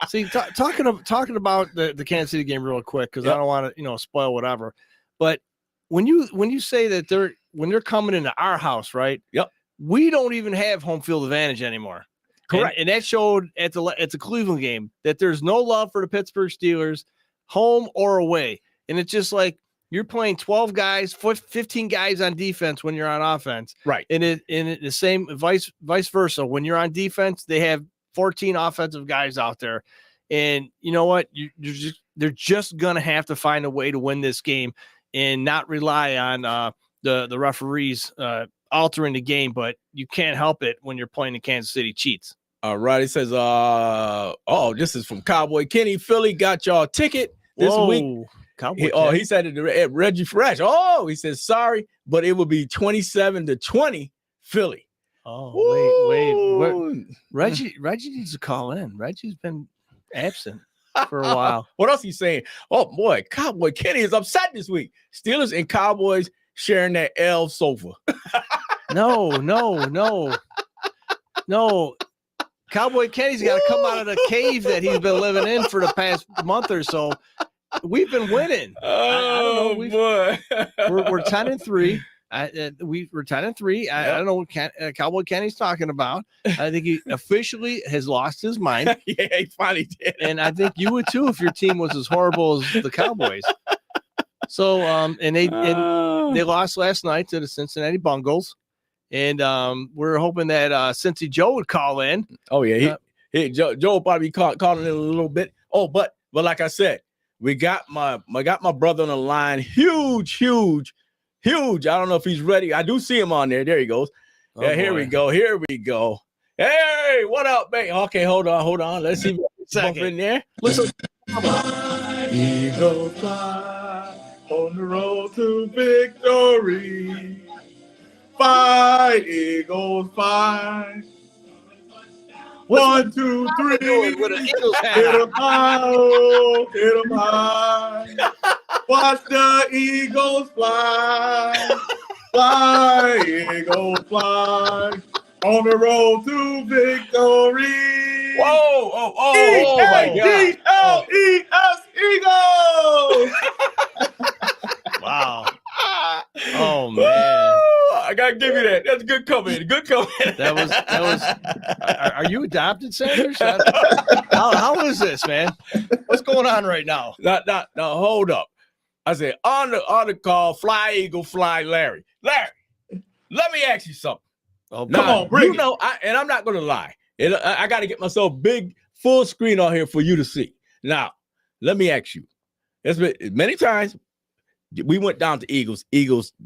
See, talking about the Kansas City game real quick, because I don't want to spoil whatever. But when you say that they're coming into our house, right?
Yep.
We don't even have home field advantage anymore.
Correct.
And that showed at the Cleveland game that there's no love for the Pittsburgh Steelers, home or away. And it's just like you're playing 12 guys, 15 guys on defense when you're on offense.
Right.
And the same vice versa. When you're on defense, they have 14 offensive guys out there. And you know what? They're just going to have to find a way to win this game and not rely on the referees altering the game. But you can't help it when you're playing the Kansas City Chiefs.
All right. It says, this is from Cowboy Kenny. Philly got y'all a ticket this week. He said it at Reggie Fresh. Oh, he says, sorry, but it will be 27-20 Philly.
Oh, wait. Reggie needs to call in. Reggie's been absent for a while.
What else he's saying? Oh, boy, Cowboy Kenny is upset this week. Steelers and Cowboys sharing that L sofa.
No. Cowboy Kenny's got to come out of the cave that he's been living in for the past month or so. We've been winning.
Oh, boy.
We're 10-3. We're 10-3. I don't know what Cowboy Kenny's talking about. I think he officially has lost his mind.
Yeah, he finally did.
And I think you would too if your team was as horrible as the Cowboys. So, they lost last night to the Cincinnati Bungles, and we're hoping that Cincy Joe would call in. Oh yeah,
Joe will probably be calling in a little bit. Oh, but like I said. We got my brother on the line. Huge. I don't know if he's ready. I do see him on there. There he goes.
Oh,
yeah, here we go. Hey, what up, man? Okay, hold on. Let's see what's up in there.
Listen.
Eagles fly on the road to victory. Fight, Eagles, fight. 1, 2, 3.
With an Eagles hat.
Hit 'em high. Watch the Eagles fly. Fly, Eagles, fly. On the road to victory. Whoa, oh my God. Eagles.
Wow. Oh man.
I gotta give you that. That's a good comment.
That was. Are you adopted, Sanders? How is this, man? What's going on right now?
No, hold up. I said on the call, fly Eagle, fly Larry. Larry, let me ask you something.
Oh,
come on, bring it. I'm not gonna lie. I got to get myself big, full screen on here for you to see. Now, let me ask you. It's been many times. We went down to Eagles.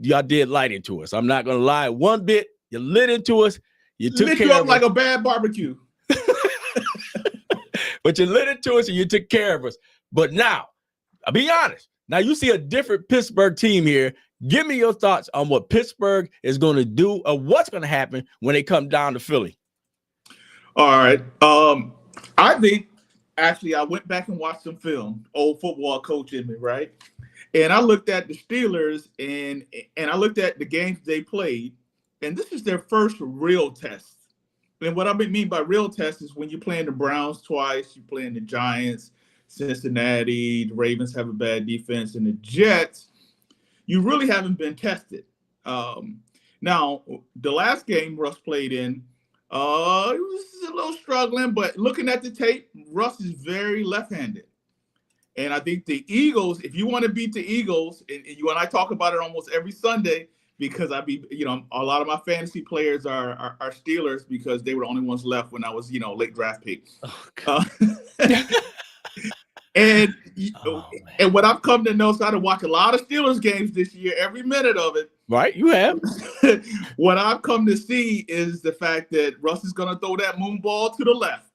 Y'all did light into us. I'm not gonna lie. One bit, you lit into us. You took
lit
care
you up
of
like a bad barbecue.
But you lit into us and you took care of us. But now, I'll be honest. Now you see a different Pittsburgh team here. Give me your thoughts on what Pittsburgh is going to do or what's going to happen when they come down to Philly.
All right. I think actually I went back and watched some film, old football coach in me, right? And I looked at the Steelers and I looked at the games they played, and this is their first real test. And what I mean by real test is when you're playing the Browns twice, you're playing the Giants, Cincinnati, the Ravens have a bad defense, and the Jets, you really haven't been tested. Now, the last game Russ played in, it was a little struggling, but looking at the tape, Russ is very left-handed. And I think the Eagles, if you want to beat the Eagles, and you and I talk about it almost every Sunday, because a lot of my fantasy players are Steelers because they were the only ones left when I was, late draft pick. Oh, and what I've come to know, so I had to watch a lot of Steelers games this year, every minute of it.
Right, you have.
What I've come to see is the fact that Russ is going to throw that moon ball to the left.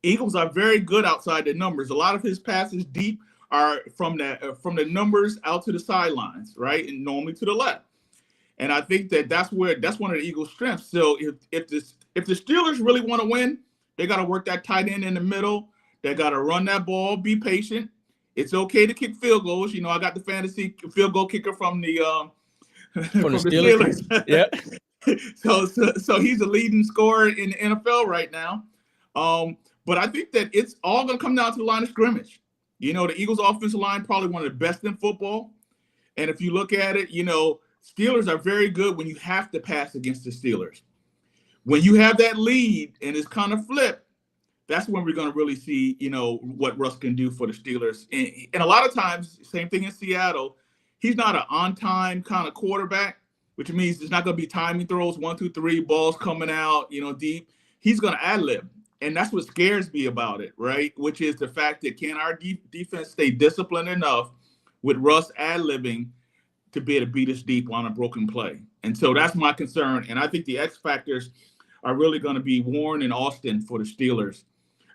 Eagles are very good outside the numbers. A lot of his passes deep are from the numbers out to the sidelines, right, and normally to the left. And I think that's one of the Eagles' strengths. So if the Steelers really want to win, they got to work that tight end in the middle. They got to run that ball, be patient. It's okay to kick field goals. I got the fantasy field goal kicker from the
Steelers. Yeah.
So he's a leading scorer in the NFL right now. But I think that it's all going to come down to the line of scrimmage. The Eagles' offensive line probably one of the best in football. And if you look at it, Steelers are very good when you have to pass against the Steelers. When you have that lead and it's kind of flipped, that's when we're going to really see, what Russ can do for the Steelers. And a lot of times, same thing in Seattle, he's not an on-time kind of quarterback, which means there's not going to be timing throws, 1, 2, 3, balls coming out, deep. He's going to ad-lib. And that's what scares me about it, right? Which is the fact that can our defense stay disciplined enough with Russ ad-libbing to be able to beat us deep on a broken play? And so that's my concern. And I think the X factors are really going to be Warren and Austin for the Steelers.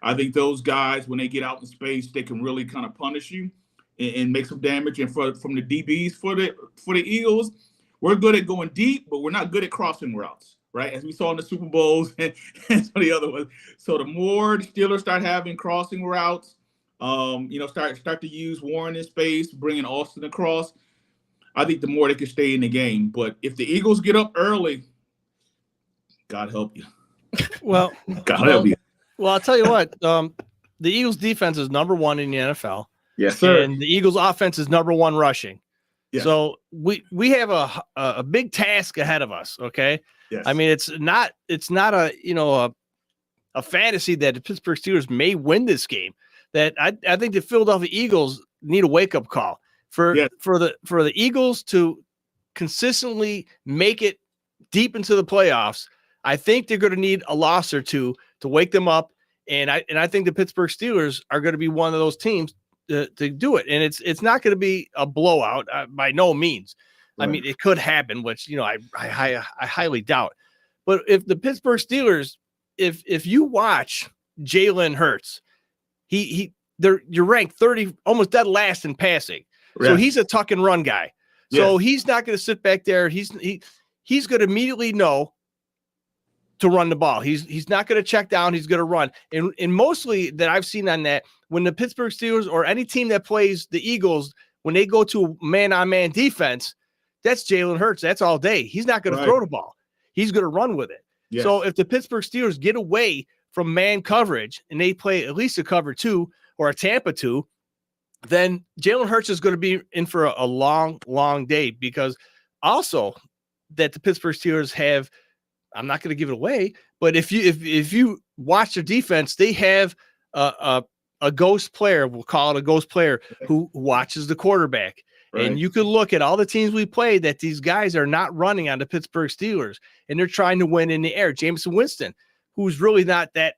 I think those guys, when they get out in space, they can really kind of punish you and make some damage. And from the DBs for the Eagles, we're good at going deep, but we're not good at crossing routes, right? As we saw in the Super Bowls and some of the other ones. So the more the Steelers start having crossing routes, start to use Warren in space, bringing Austin across, I think the more they can stay in the game. But if the Eagles get up early, God help you.
Well,
God help you.
Well, I'll tell you what. The Eagles' defense is number 1 in the NFL.
Yes, sir.
And the Eagles' offense is number 1 rushing.
Yes.
So we have a big task ahead of us. Okay.
Yes.
I mean, it's not a fantasy that the Pittsburgh Steelers may win this game. That I think the Philadelphia Eagles need a wake up call for the Eagles to consistently make it deep into the playoffs. I think they're going to need a loss or two to wake them up, and I think the Pittsburgh Steelers are going to be one of those teams to do it. And it's not going to be a blowout by no means. Right. I mean, it could happen, which I highly doubt. But if the Pittsburgh Steelers, if you watch Jalen Hurts, you're ranked 30, almost dead last in passing. Right. So he's a tuck and run guy. So he's not going to sit back there. He's going to immediately know to run the ball. He's not going to check down. He's going to run. And mostly that I've seen on that, when the Pittsburgh Steelers or any team that plays the Eagles, when they go to man-on-man defense, that's Jalen Hurts. That's all day. He's not going to throw the ball. He's going to run with it. Yes. So if the Pittsburgh Steelers get away from man coverage and they play at least a cover 2 or a Tampa 2, then Jalen Hurts is going to be in for a long, long day, because also that the Pittsburgh Steelers have, I'm not going to give it away, but if you watch their defense, they have a ghost player, we'll call it a ghost player, who watches the quarterback. Right. And you could look at all the teams we played that these guys are not running on the Pittsburgh Steelers, and they're trying to win in the air. Jameson Winston, who's really not that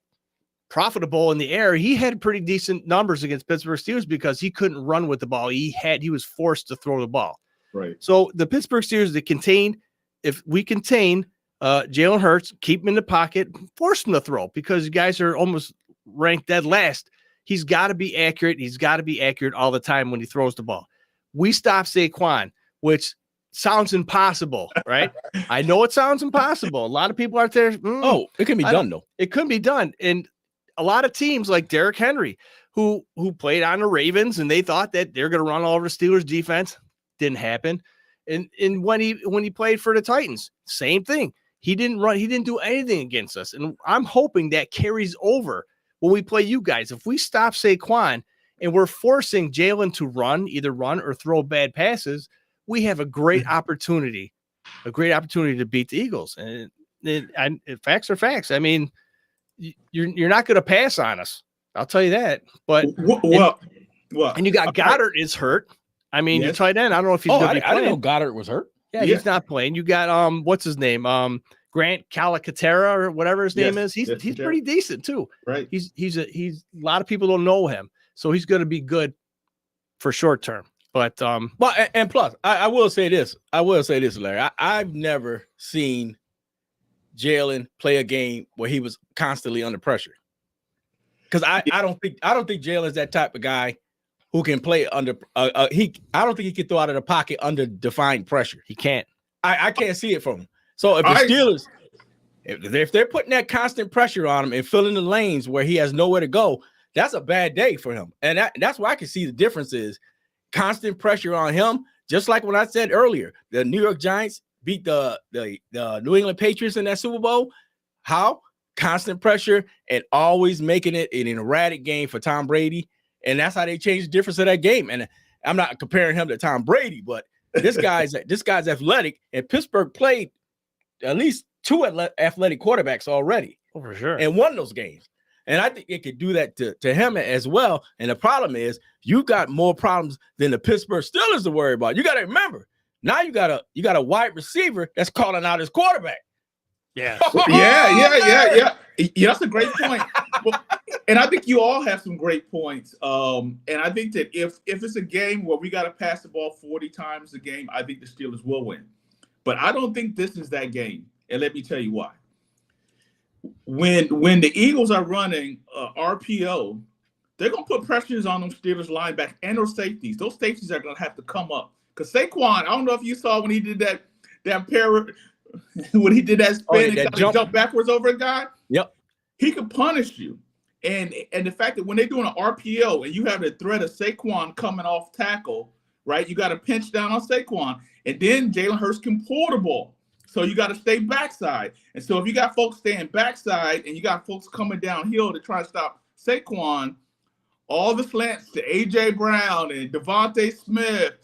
profitable in the air, he had pretty decent numbers against Pittsburgh Steelers because he couldn't run with the ball. He was forced to throw the ball. Right. So the Pittsburgh Steelers, if we contain Jalen Hurts, keep him in the pocket, force him to throw, because you guys are almost ranked dead last. He's got to be accurate. He's got to be accurate all the time when he throws the ball. we stop Saquon, which sounds impossible, right? I know it sounds impossible. A lot of people out there.
Oh, it can be done though.
It could be done. And a lot of teams like Derrick Henry, who played on the Ravens, and they thought that they're going to run all over the Steelers defense. Didn't happen. And when he played for the Titans, same thing. He didn't run. He didn't do anything against us. And I'm hoping that carries over when we play you guys. If we stop Saquon and we're forcing Jalen to either run or throw bad passes, we have a great opportunity to beat the Eagles. And facts are facts. I mean, you're not going to pass on us. I'll tell you that. But and you got Goddard is hurt. I mean, your tight end. I don't know if he's going to be playing.
I didn't know Goddard was hurt.
Yeah, he's not playing. You got what's his name? Grant Calcaterra or whatever his name is. He's pretty decent too.
Right.
He's a lot of people don't know him, so he's going to be good for short term. But
and plus, I will say this. Larry. I've never seen Jalen play a game where he was constantly under pressure. Because I don't think Jalen's that type of guy who can play under I don't think he can throw out of the pocket under defined pressure.
He can't.
I can't see it from him. So if the Steelers, if they're putting that constant pressure on him and filling the lanes where he has nowhere to go, that's a bad day for him. And that's why I can see the difference is constant pressure on him. Just like when I said earlier, the New York Giants beat the New England Patriots in that Super Bowl. How? Constant pressure and always making it an erratic game for Tom Brady. And that's how they changed the difference of that game. And I'm not comparing him to Tom Brady, but this guy's athletic, and Pittsburgh played at least two athletic quarterbacks already.
Oh, for sure.
And won those games. And I think it could do that to him as well. And the problem is you got more problems than the Pittsburgh Steelers to worry about. You got to remember, now you got a wide receiver that's calling out his quarterback.
Yeah.
Yeah. That's a great point. And I think you all have some great points. And I think that if it's a game where we got to pass the ball 40 times a game, I think the Steelers will win. But I don't think this is that game. And let me tell you why. When the Eagles are running RPO, they're going to put pressures on them Steelers linebackers and those safeties. Those safeties are going to have to come up. Because Saquon, I don't know if you saw when he did that pair when he did that spin and jump backwards over a guy.
Yep.
He could punish you. And the fact that when they're doing an RPO and you have the threat of Saquon coming off tackle, right? You got to pinch down on Saquon. And then Jalen Hurts can pull the ball. So you got to stay backside. And so if you got folks staying backside and you got folks coming downhill to try to stop Saquon, all the slants to A.J. Brown and Devontae Smith,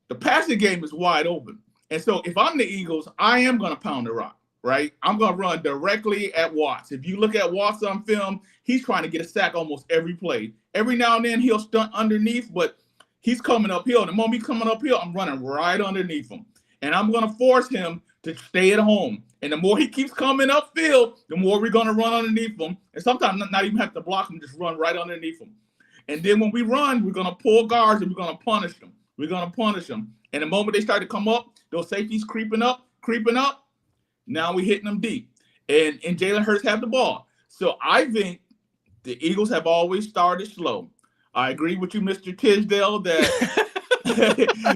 the passing game is wide open. And so if I'm the Eagles, I am going to pound the rock, right? I'm going to run directly at Watts. If you look at Watts on film, he's trying to get a sack almost every play. Every now and then he'll stunt underneath, but he's coming uphill. The moment he's coming uphill, I'm running right underneath him. And I'm going to force him to stay at home. And the more he keeps coming upfield, the more we're going to run underneath him. And sometimes not even have to block him, just run right underneath him. And then when we run, we're going to pull guards and we're going to punish them. And the moment they start to come up, those safeties creeping up. Now we're hitting them deep. And Jalen Hurts have the ball. So I think the Eagles have always started slow. I agree with you, Mr. Tisdale, that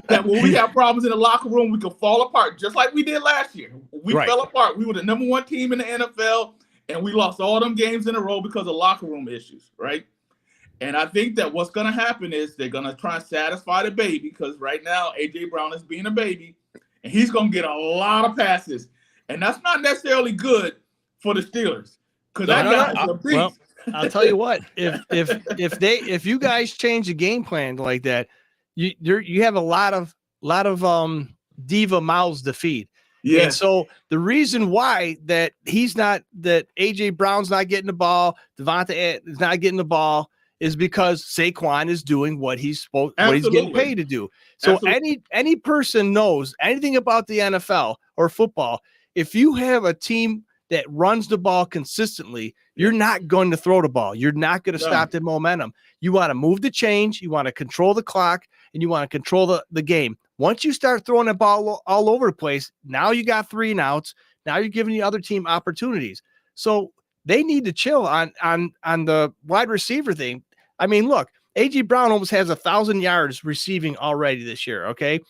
that when we have problems in the locker room, we can fall apart just like we did last year. We fell apart. We were the number one team in the NFL, and we lost all them games in a row because of locker room issues, right? And I think that what's going to happen is they're going to try and satisfy the baby because right now A.J. Brown is being a baby, and he's going to get a lot of passes. And that's not necessarily good for the Steelers because that guy's a beast.
Well, I'll tell you what, if you guys change the game plan like that, you have a lot of diva mouths to feed. Yeah. And so the reason why that AJ Brown's not getting the ball, Devontae is not getting the ball is because Saquon is doing what he's getting paid to do. So any person knows anything about the NFL or football, if you have a team that runs the ball consistently, you're not going to throw the ball. You're not going to stop the momentum. You want to move the change. You want to control the clock, and you want to control the game. Once you start throwing the ball all over the place, now you got 3 and outs. Now you're giving the other team opportunities. So they need to chill on the wide receiver thing. I mean, look, A.J. Brown almost has 1,000 yards receiving already this year. Okay.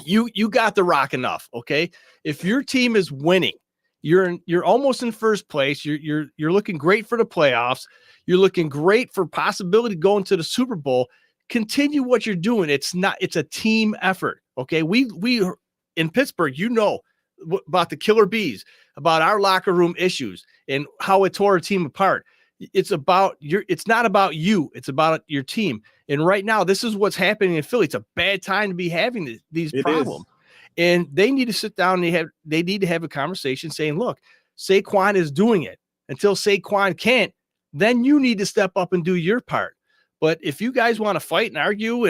You got the rock enough. Okay. If your team is winning, you're almost in first place. You're looking great for the playoffs. You're looking great for possibility going to the Super Bowl. Continue what you're doing. It's a team effort. Okay. We in Pittsburgh, about the killer bees, about our locker room issues and how it tore a team apart. It's not about you. It's about your team. And right now, this is what's happening in Philly. It's a bad time to be having these problems. And they need to sit down and they need to have a conversation saying, look, Saquon is doing it. Until Saquon can't, then you need to step up and do your part. But if you guys want to fight and argue,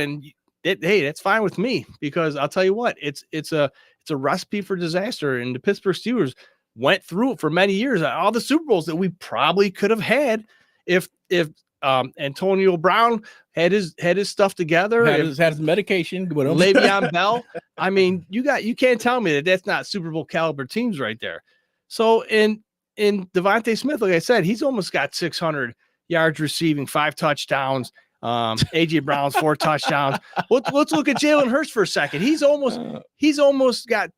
hey, that's fine with me, because I'll tell you what, it's a recipe for disaster. And the Pittsburgh Steelers went through it for many years. All the Super Bowls that we probably could have had if Antonio Brown had his stuff together,
had his medication with him.
Le'Veon Bell. I mean, you can't tell me that that's not Super Bowl caliber teams right there. So in Devontae Smith, like I said, he's almost got 600 yards receiving, 5 touchdowns. A.J. Brown's 4 touchdowns. Let's look at Jalen Hurts for a second. He's almost got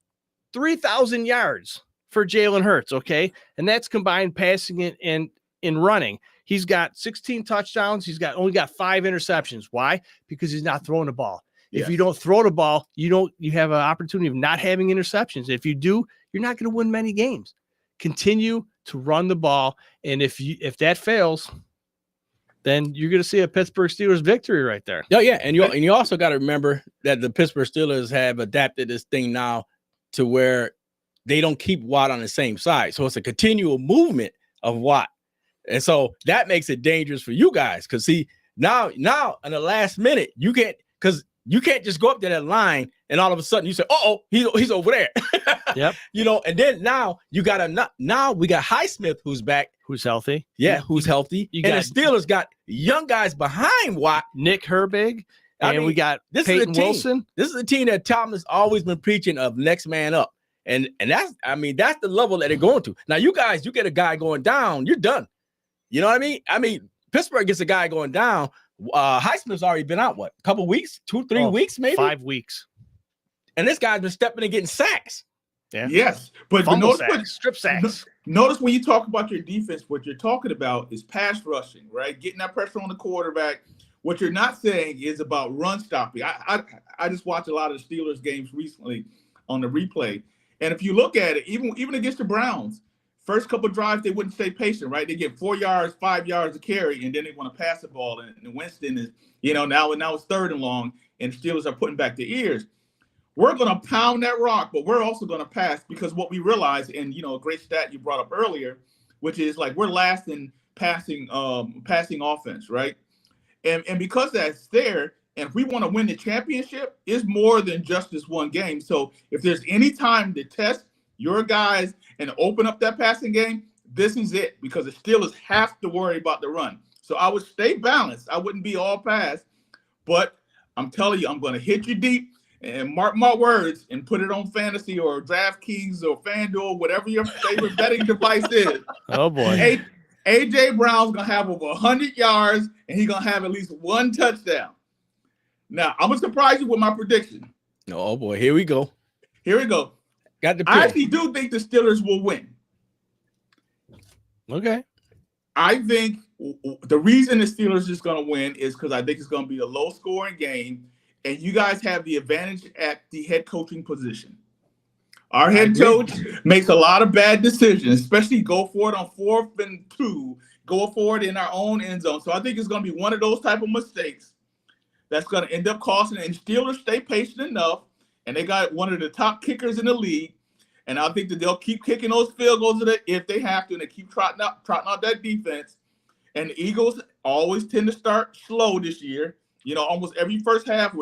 3,000 yards for Jalen Hurts. Okay, and that's combined passing it and in running. He's got 16 touchdowns. He's only got 5 interceptions. Why? Because he's not throwing the ball.
Yes.
If you don't throw the ball, you have an opportunity of not having interceptions. If you do, you're not going to win many games. Continue to run the ball, and if that fails, then you're going to see a Pittsburgh Steelers victory right there.
Oh yeah, and you also got to remember that the Pittsburgh Steelers have adapted this thing now to where they don't keep Watt on the same side, so it's a continual movement of Watt. And so that makes it dangerous for you guys. Cause see, now in the last minute, you can't just go up to that line and all of a sudden you say, oh, he's over there.
Yep.
And then now we got Highsmith who's back.
Who's healthy.
Yeah. Who's healthy. And the Steelers got young guys behind Watt.
Nick Herbig. And we got Peyton Wilson.
This is a team that Tomlin's always been preaching of next man up. And that's the level that they're going to. Now you guys, you get a guy going down, you're done. You know what I mean? Pittsburgh gets a guy going down. Highsmith's already been out, a couple weeks, 2-3 weeks, maybe
5 weeks.
And this guy's been stepping and getting sacks.
Yeah. Yes, but
strip sacks.
Notice when you talk about your defense, what you're talking about is pass rushing, right? Getting that pressure on the quarterback. What you're not saying is about run stopping. I just watched a lot of the Steelers games recently on the replay, and if you look at it, even against the Browns. First couple of drives, they wouldn't stay patient, right? They get 4 yards, 5 yards to carry, and then they want to pass the ball. And Winston is, now it's 3rd and long, and the Steelers are putting back their ears. We're going to pound that rock, but we're also going to pass, because what we realize, and a great stat you brought up earlier, which is like we're last in passing offense, right? And because that's there, and if we want to win the championship, it's more than just this one game. So if there's any time to test your guys and open up that passing game, this is it, because the Steelers have to worry about the run. So I would stay balanced. I wouldn't be all pass, but I'm telling you, I'm going to hit you deep, and mark my words, and put it on fantasy or DraftKings or FanDuel, whatever your favorite betting device is.
Oh boy.
A.J. Brown's going to have over 100 yards, and he's going to have at least 1 touchdown. Now, I'm going to surprise you with my prediction.
Oh boy, here we go.
I actually do think the Steelers will win.
Okay.
I think the reason the Steelers is going to win is because I think it's going to be a low-scoring game, and you guys have the advantage at the head coaching position. Our head coach makes a lot of bad decisions, especially go for it on 4th and 2, go for it in our own end zone. So I think it's going to be one of those type of mistakes that's going to end up costing. And Steelers stay patient enough, and they got one of the top kickers in the league. And I think that they'll keep kicking those field goals if they have to, and they keep trotting out that defense. And the Eagles always tend to start slow this year. Almost every first half,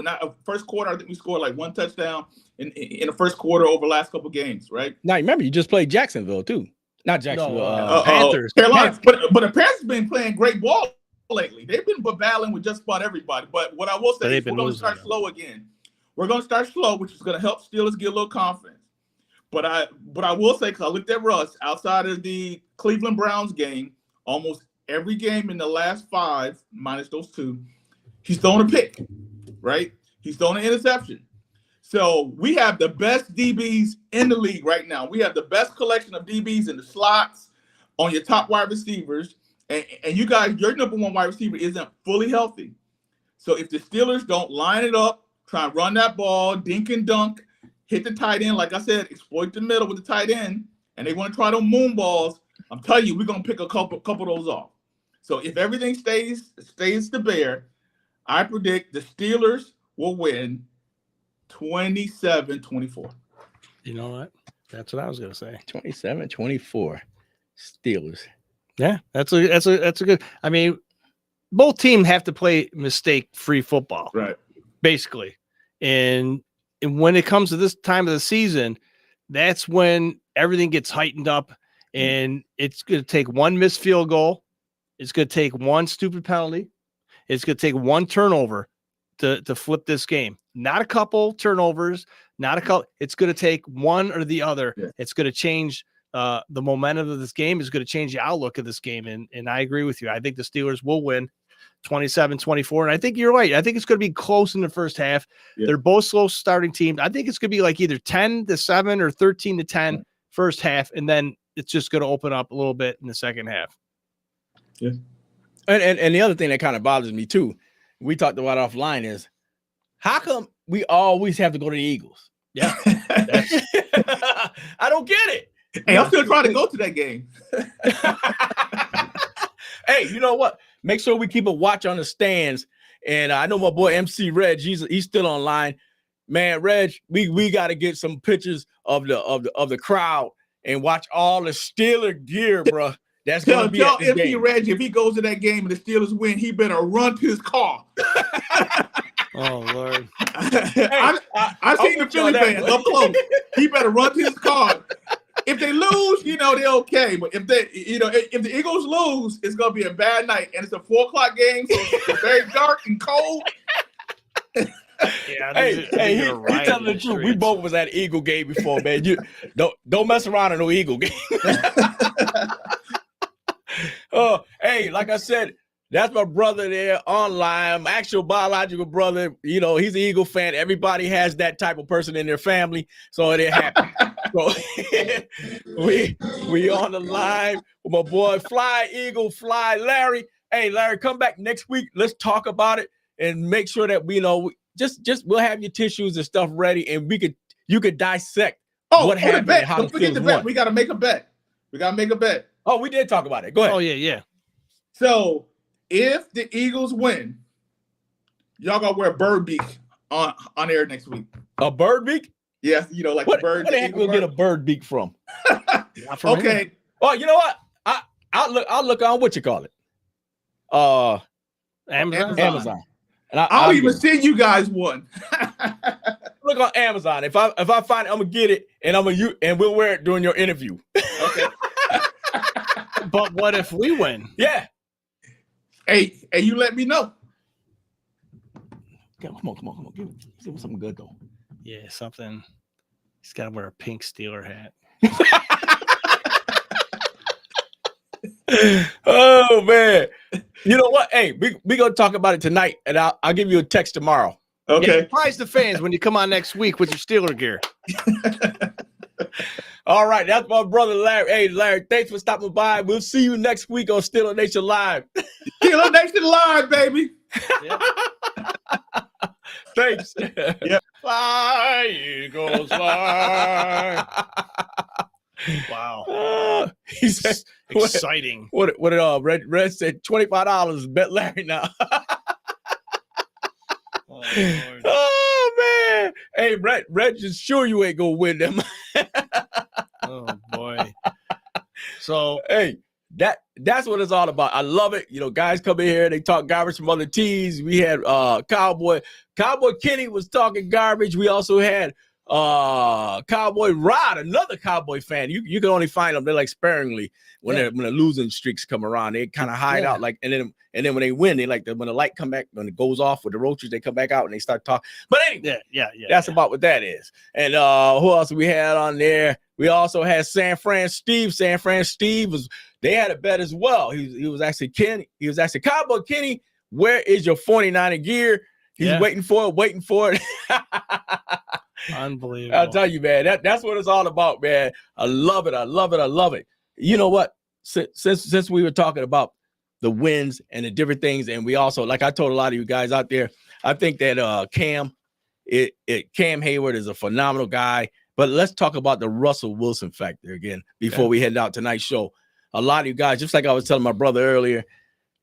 first quarter, I think we scored like 1 touchdown in the first quarter over the last couple of games, right?
Now, remember, you just played Jacksonville, too. Not Jacksonville.
Panthers.
Carolina. But the Panthers have been playing great ball lately. They've been battling with just about everybody. But what I will say is we're going to start slow again. We're going to start slow, which is going to help Steelers get a little confidence. But I will say, because I looked at Russ, outside of the Cleveland Browns game, almost every game in the last 5, minus those 2, He's thrown a pick, right? He's thrown an interception. So we have the best DBs in the league right now. We have the best collection of DBs in the slots on your top wide receivers. And you guys, your number one wide receiver isn't fully healthy. So if the Steelers don't line it up, try and run that ball, dink and dunk, hit the tight end, like I said, exploit the middle with the tight end, and they want to try those moon balls, I'm telling you, we're going to pick a couple of those off. So if everything stays the bear, I predict the Steelers will win 27-24.
You know what? That's what I was gonna say.
27-24 Steelers.
Yeah, that's a good. I mean, both teams have to play mistake-free football,
Right.
basically. And when it comes to this time of the season, that's when everything gets heightened up, and it's going to take one missed field goal. It's going to take one stupid penalty. It's going to take one turnover to flip this game. Not a couple turnovers, not a couple. It's going to take one or the other.
Yeah.
It's going to change the momentum of this game. Is going to change the outlook of this game. And I agree with you. I think the Steelers will win 27-24. And I think you're right. I think it's going to be close in the first half.
Yeah.
They're both slow starting teams. I think it's going to be like either 10-7 or 13-10 first half. And then it's just going to open up a little bit in the second half.
Yeah.
And the other thing that kind of bothers me too, we talked about offline, is how come we always have to go to the Eagles?
Yeah.
I don't get it.
Hey, I'm still trying to go to that game.
Hey, you know what? Make sure we keep a watch on the stands. And I know my boy MC Reg, he's still online. Man, Reg, we got to get some pictures of the crowd and watch all the Steeler gear, bro. That's gonna be
tell
at this
MC
game.
Reggie, if he goes to that game and the Steelers win, he better run to his car.
Oh, Lord.
I've seen the Philly fans up close. He better run to his car. If they lose, they're okay. But if if the Eagles lose, it's gonna be a bad night, and it's a 4:00 game, so it's very dark and cold.
Yeah,
Hey, he telling the truth. We both was at Eagle game before, man. You don't mess around in no Eagle game. Oh, hey, like I said, that's my brother there online, my actual biological brother. He's an Eagle fan. Everybody has that type of person in their family, so it happens. So we on the line with my boy Fly Eagle, Fly Larry. Hey, Larry, come back next week. Let's talk about it and make sure that just we'll have your tissues and stuff ready, and you could dissect what happened.
Bet.
How
Don't forget the bet.
won.
We got to make a bet.
Oh, we did talk about it. Go ahead.
Oh, yeah.
So if the Eagles win, y'all gotta wear bird beak on air next week.
A bird beak?
Yes, like
What
the bird.
where the heck we'll get a bird beak from?
Okay.
Oh, you know what? I'll look on what you call it. Amazon. And
I'll even send you guys one.
look on Amazon. If I find it, I'm gonna get it, and we'll wear it during your interview.
Okay.
But what if we win?
Yeah.
Hey, you let me know.
Come on. Give me something good though.
Yeah, something. He's got to wear a pink Steeler hat.
Oh man. You know what? Hey, we gonna talk about it tonight, and I'll give you a text tomorrow.
Okay.
Yeah, surprise the fans when you come on next week with your Steeler gear.
All right, that's my brother Larry. Hey, Larry, thanks for stopping by. We'll see you next week on Steeler Nation Live.
Steeler Nation Live, baby.
Yep.
Thanks.
Yep.
Fly, Eagles, fly. Wow.
He said,
Exciting.
what did Red said $25 bet Larry now.
Oh, Lord.
Oh man. Hey, Red just sure you ain't gonna win them.
Oh boy. So
Hey, that's what it's all about. I love it. Guys come in here, they talk garbage from other teams. We had Cowboy Kenny was talking garbage. We also had Cowboy Rod, another Cowboy fan. You can only find them, they're like sparingly when the losing streaks come around. They kind of hide out, like, and then when they win, they like when the light come back, when it goes off with the roaches, they come back out and they start talking. But anyway,
yeah.
that's about what that is. And who else we had on there? We also had San Fran Steve. They had a bet as well. He was actually Cowboy Kenny Where is your 49er gear? He's
Yeah.
waiting for it.
Unbelievable.
I'll tell you, man, that's what it's all about, man. I love it. You know what? Since we were talking about the wins and the different things, and we also, like I told a lot of you guys out there, I think that Cam Hayward is a phenomenal guy. But let's talk about the Russell Wilson factor again before we head out tonight's show. A lot of you guys, just like I was telling my brother earlier,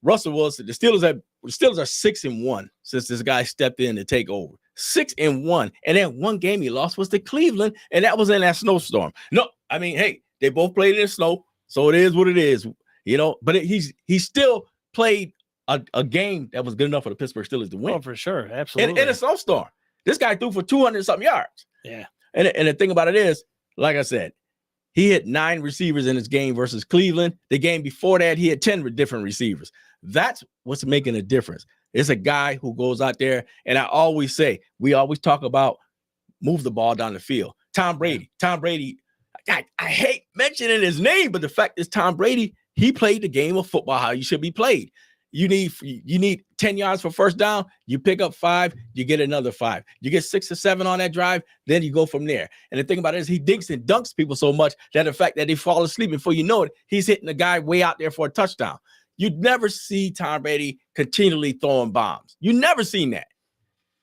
Russell Wilson, the Steelers are 6-1 since this guy stepped in to take over. 6-1, and then one game he lost was to Cleveland, and that was in that snowstorm. No, I mean, hey, they both played in snow, so it is what it is, you know. But he still played a game that was good enough for the Pittsburgh Steelers to win.
Oh, for sure, absolutely.
In a snowstorm, this guy threw for 200-something yards.
Yeah,
and the thing about it is, like I said, he hit 9 receivers in his game versus Cleveland. The game before that, he had 10 different receivers. That's what's making a difference. It's a guy who goes out there, and I always say, we always talk about move the ball down the field. Tom Brady, I hate mentioning his name, but the fact is Tom Brady, he played the game of football how you should be played. You need 10 yards for first down, you pick up 5, you get another 5. You get 6 or 7 on that drive, then you go from there. And the thing about it is he dinks and dunks people so much that the fact that they fall asleep before you know it, he's hitting the guy way out there for a touchdown. You'd never see Tom Brady continually throwing bombs. You never seen that.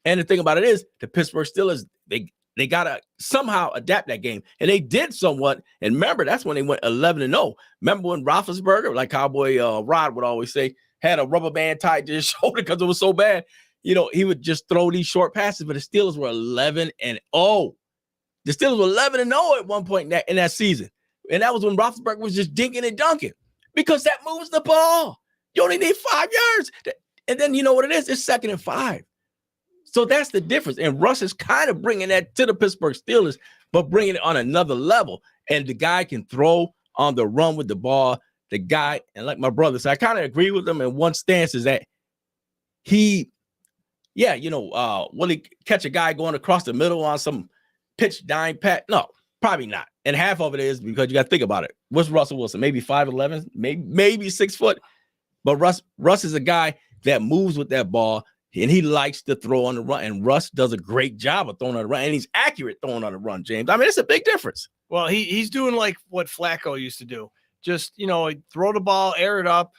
And the thing about it is the Pittsburgh Steelers, they got to somehow adapt that game. And they did somewhat. And remember, that's when they went 11-0. Remember when Roethlisberger, like Cowboy Rod would always say, had a rubber band tied to his shoulder because it was so bad. You know, he would just throw these short passes, but the Steelers were 11-0. The Steelers were 11-0 at one point in that season. And that was when Roethlisberger was just dinking and dunking. Because that moves the ball. You only need 5 yards. And then you know what it is? It's 2nd and 5. So that's the difference. And Russ is kind of bringing that to the Pittsburgh Steelers, but bringing it on another level. And the guy can throw on the run with the ball. The guy, and like my brother said, I kind of agree with him in one stance is that will he catch a guy going across the middle on some pitch dime pat? No, probably not. And half of it is because you got to think about it. What's Russell Wilson? Maybe 5'11", maybe 6 foot. But Russ is a guy that moves with that ball, and he likes to throw on the run. And Russ does a great job of throwing on the run, and he's accurate throwing on the run, James. I mean, it's a big difference.
Well, he's doing like what Flacco used to do. Just, throw the ball, air it up,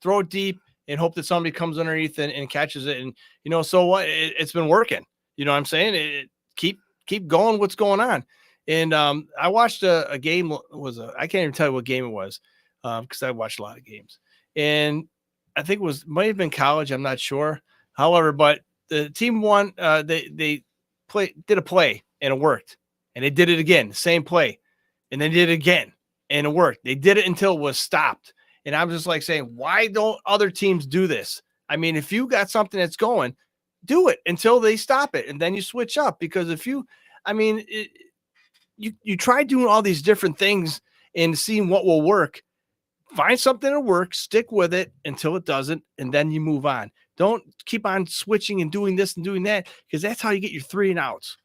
throw it deep, and hope that somebody comes underneath and catches it. And, so what? It's been working. You know what I'm saying? Keep going what's going on. And I watched a game. I can't even tell you what game it was because I watched a lot of games. And I think might have been college. I'm not sure. However, but the team won. They did a play, and it worked. And they did it again, same play. And they did it again. And it worked. They did it until it was stopped. And I was just like saying, why don't other teams do this? I mean, if you got something that's going, do it until they stop it. And then you switch up. Because you try doing all these different things and seeing what will work. Find something that works, stick with it until it doesn't, and then you move on. Don't keep on switching and doing this and doing that, because that's how you get your 3 and outs.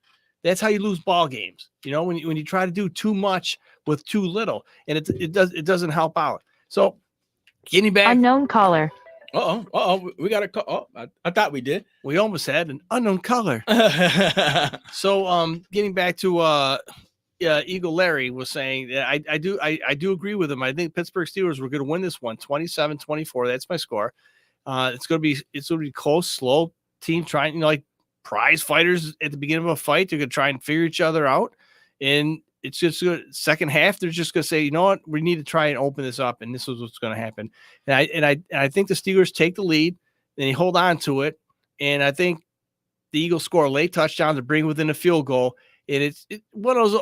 That's how you lose ball games. When you try to do too much with too little, and it doesn't help out. So, getting back,
unknown caller.
We got a call. I thought we did.
We almost had an unknown caller. So, getting back to Eagle Larry was saying that I do agree with him. I think Pittsburgh Steelers were going to win this one, 27-24. That's my score. It's going to be close, slow team trying, like prize fighters at the beginning of a fight. They're going to try and figure each other out. And it's just second half. They're just going to say, you know what, we need to try and open this up. And this is what's going to happen. And I think the Steelers take the lead and they hold on to it. And I think the Eagles score a late touchdown to bring within a field goal. And it's one of those,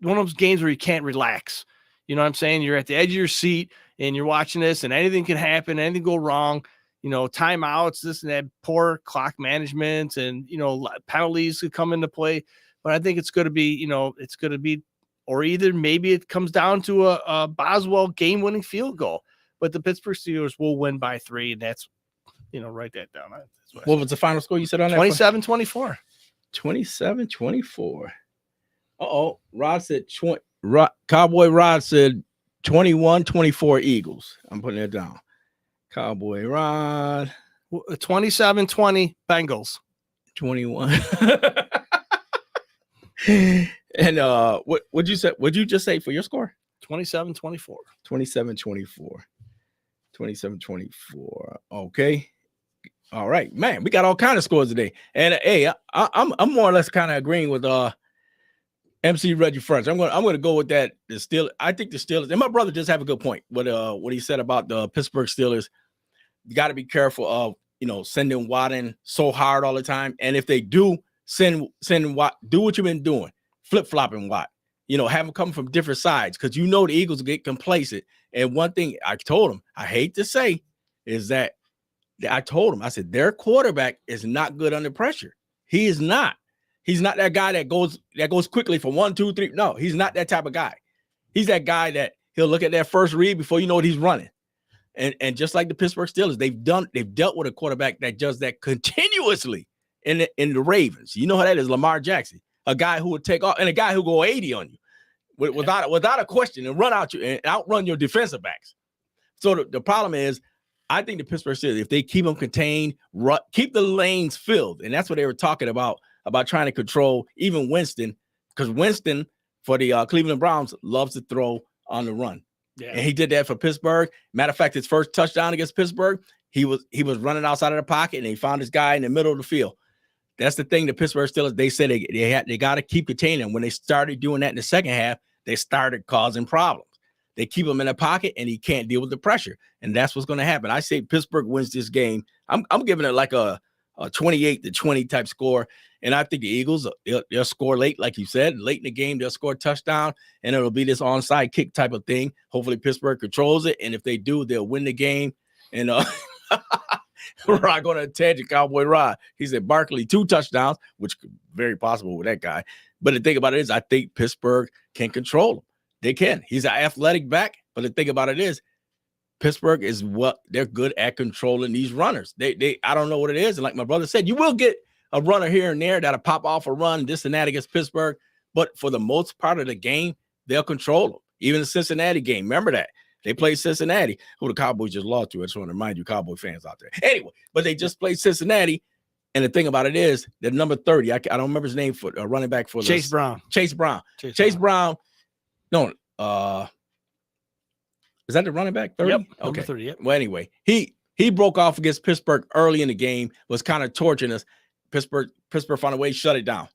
one of those games where you can't relax. You know what I'm saying? You're at the edge of your seat and you're watching this, and anything can happen, anything go wrong. Timeouts, this and that, poor clock management, and penalties could come into play. But I think it's going to be, or either maybe it comes down to a Boswell game-winning field goal. But the Pittsburgh Steelers will win by 3, and that's, write that down.
What was the final score you said on that?
27-24.
27-24. Rod said Cowboy Rod said 21-24 Eagles. I'm putting that down. Cowboy Rod.
27-20 Bengals.
21. And what'd you say? What'd you just say for your score?
27-24.
27-24. 27-24. Okay. All right, man. We got all kind of scores today. And hey, I'm more or less kind of agreeing with MC Reggie French. I'm gonna go with that. The Steelers. I think the Steelers, and my brother just have a good point. What he said about the Pittsburgh Steelers. You got to be careful of sending Watt in so hard all the time. And if they do send Watt, do what you've been doing, flip flopping Watt. Have him come from different sides because the Eagles get complacent. And one thing I told him, I hate to say, is that I told him, I said, their quarterback is not good under pressure. He is not. He's not that guy that goes quickly from 1, 2, 3. No, he's not that type of guy. He's that guy that he'll look at that first read before you know what he's running. And just like the Pittsburgh Steelers, they've dealt with a quarterback that does that continuously in the Ravens. You know how that is, Lamar Jackson, a guy who would take off and a guy who go 80 on you without a question and run out you and outrun your defensive backs. So the problem is, I think the Pittsburgh Steelers, if they keep them contained, keep the lanes filled, and that's what they were talking about trying to control even Winston, because Winston for the Cleveland Browns loves to throw on the run. Yeah. And he did that for Pittsburgh. Matter of fact, his first touchdown against Pittsburgh, he was running outside of the pocket and he found this guy in the middle of the field. That's the thing. The Pittsburgh Steelers, they said they got to keep containing him. When they started doing that in the second half, they started causing problems. They keep him in the pocket and he can't deal with the pressure. And that's what's going to happen. I say Pittsburgh wins this game. I'm giving it like a 28-20 type score. And I think the Eagles, they'll score late, like you said. Late in the game, they'll score a touchdown, and it'll be this onside kick type of thing. Hopefully Pittsburgh controls it, and if they do, they'll win the game. And Rod going to tangent Cowboy Rod. He said Barkley 2 touchdowns, which could very possible with that guy. But the thing about it is, I think Pittsburgh can control him. They can. He's an athletic back, but the thing about it is, Pittsburgh is they're good at controlling these runners. They I don't know what it is, and like my brother said, you will get a runner here and there that'll pop off a run, this and that against Pittsburgh. But for the most part of the game, they'll control them. Even the Cincinnati game, remember that. They played Cincinnati, who the Cowboys just lost to. I just want to remind you, Cowboy fans out there. Anyway, but they just played Cincinnati. And the thing about it is, they're number 30. I don't remember his name for running back for
Chase Brown.
Chase Brown. No, is that the running back? 30?
Yep.
Okay.
30, yep.
Well, anyway, he broke off against Pittsburgh early in the game, was kind of torturing us. Pittsburgh found a way to shut it down.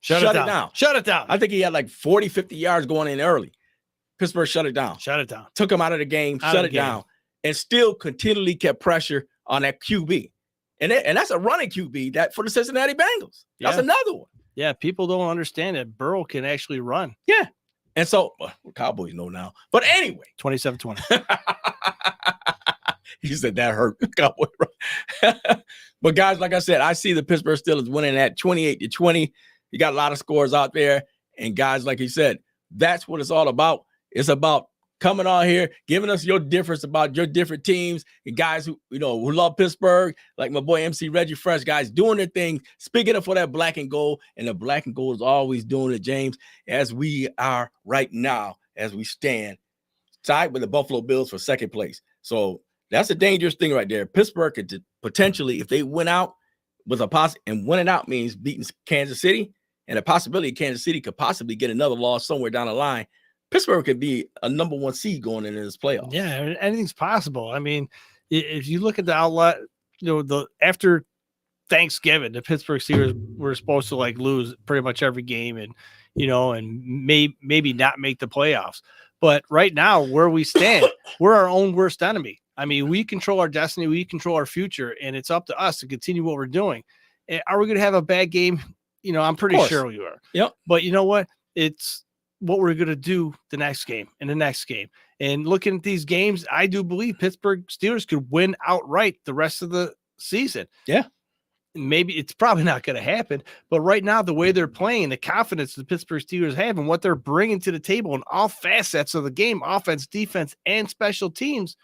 Shut it down. I think he had like 40, 50 yards going in early. Pittsburgh shut it down. Took him out of the game, shut it down, and still continually kept pressure on that QB. And that's a running QB that for the Cincinnati Bengals. That's another one.
Yeah, people don't understand that Burrow can actually run.
Yeah. And so, Cowboys know now. But anyway.
27-20.
He said that hurt. Cowboy. But guys, like I said, I see the Pittsburgh Steelers winning at 28-20. You got a lot of scores out there. And guys, like he said, that's what it's all about. It's about coming on here, giving us your difference about your different teams and guys who love Pittsburgh, like my boy MC Reggie Fresh, guys doing their thing, speaking up for that black and gold. And the black and gold is always doing it, James, as we are right now, as we stand tied with the Buffalo Bills for second place. So that's a dangerous thing right there. Pittsburgh could potentially, if they win out with and winning out means beating Kansas City, and a possibility Kansas City could possibly get another loss somewhere down the line. Pittsburgh could be a number 1 seed going into this playoff.
Yeah, anything's possible. I mean, if you look at the outlet, after Thanksgiving, the Pittsburgh Steelers were supposed to lose pretty much every game, and maybe not make the playoffs. But right now, where we stand, we're our own worst enemy. I mean, we control our destiny, we control our future, and it's up to us to continue what we're doing. Are we going to have a bad game? I'm pretty sure we are.
Yep.
But you know what? It's what we're going to do the next game and the next game. And looking at these games, I do believe Pittsburgh Steelers could win outright the rest of the season.
Yeah.
Maybe it's probably not going to happen, but right now, the way they're playing, the confidence the Pittsburgh Steelers have and what they're bringing to the table in all facets of the game, offense, defense, and special teams.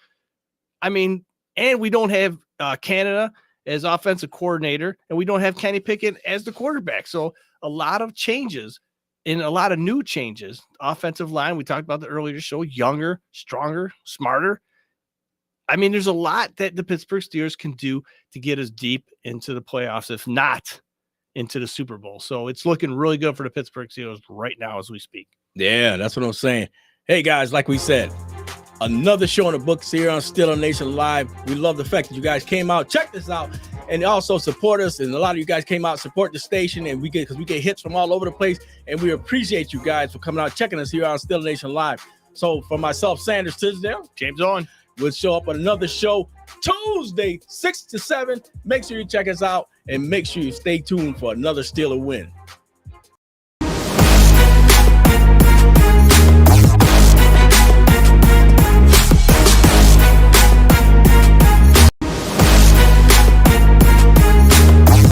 I mean, and we don't have Canada as offensive coordinator, and we don't have Kenny Pickett as the quarterback. So a lot of changes. In a lot of new changes, offensive line, we talked about the earlier show, younger, stronger, smarter. I mean, there's a lot that the Pittsburgh Steelers can do to get us deep into the playoffs, if not into the Super Bowl. So it's looking really good for the Pittsburgh Steelers right now as we speak.
Yeah, that's what I'm saying. Hey, guys, like we said, another show in the books here on Steeler Nation Live. We love the fact that you guys came out, check this out, and also support us. And a lot of you guys came out, support the station, and we get hits from all over the place. And we appreciate you guys for coming out, checking us here on Steeler Nation Live. So for myself, Sanders Tisdale,
James Owen,
we'll show up on another show Tuesday, 6 to 7. Make sure you check us out and make sure you stay tuned for another Steeler win.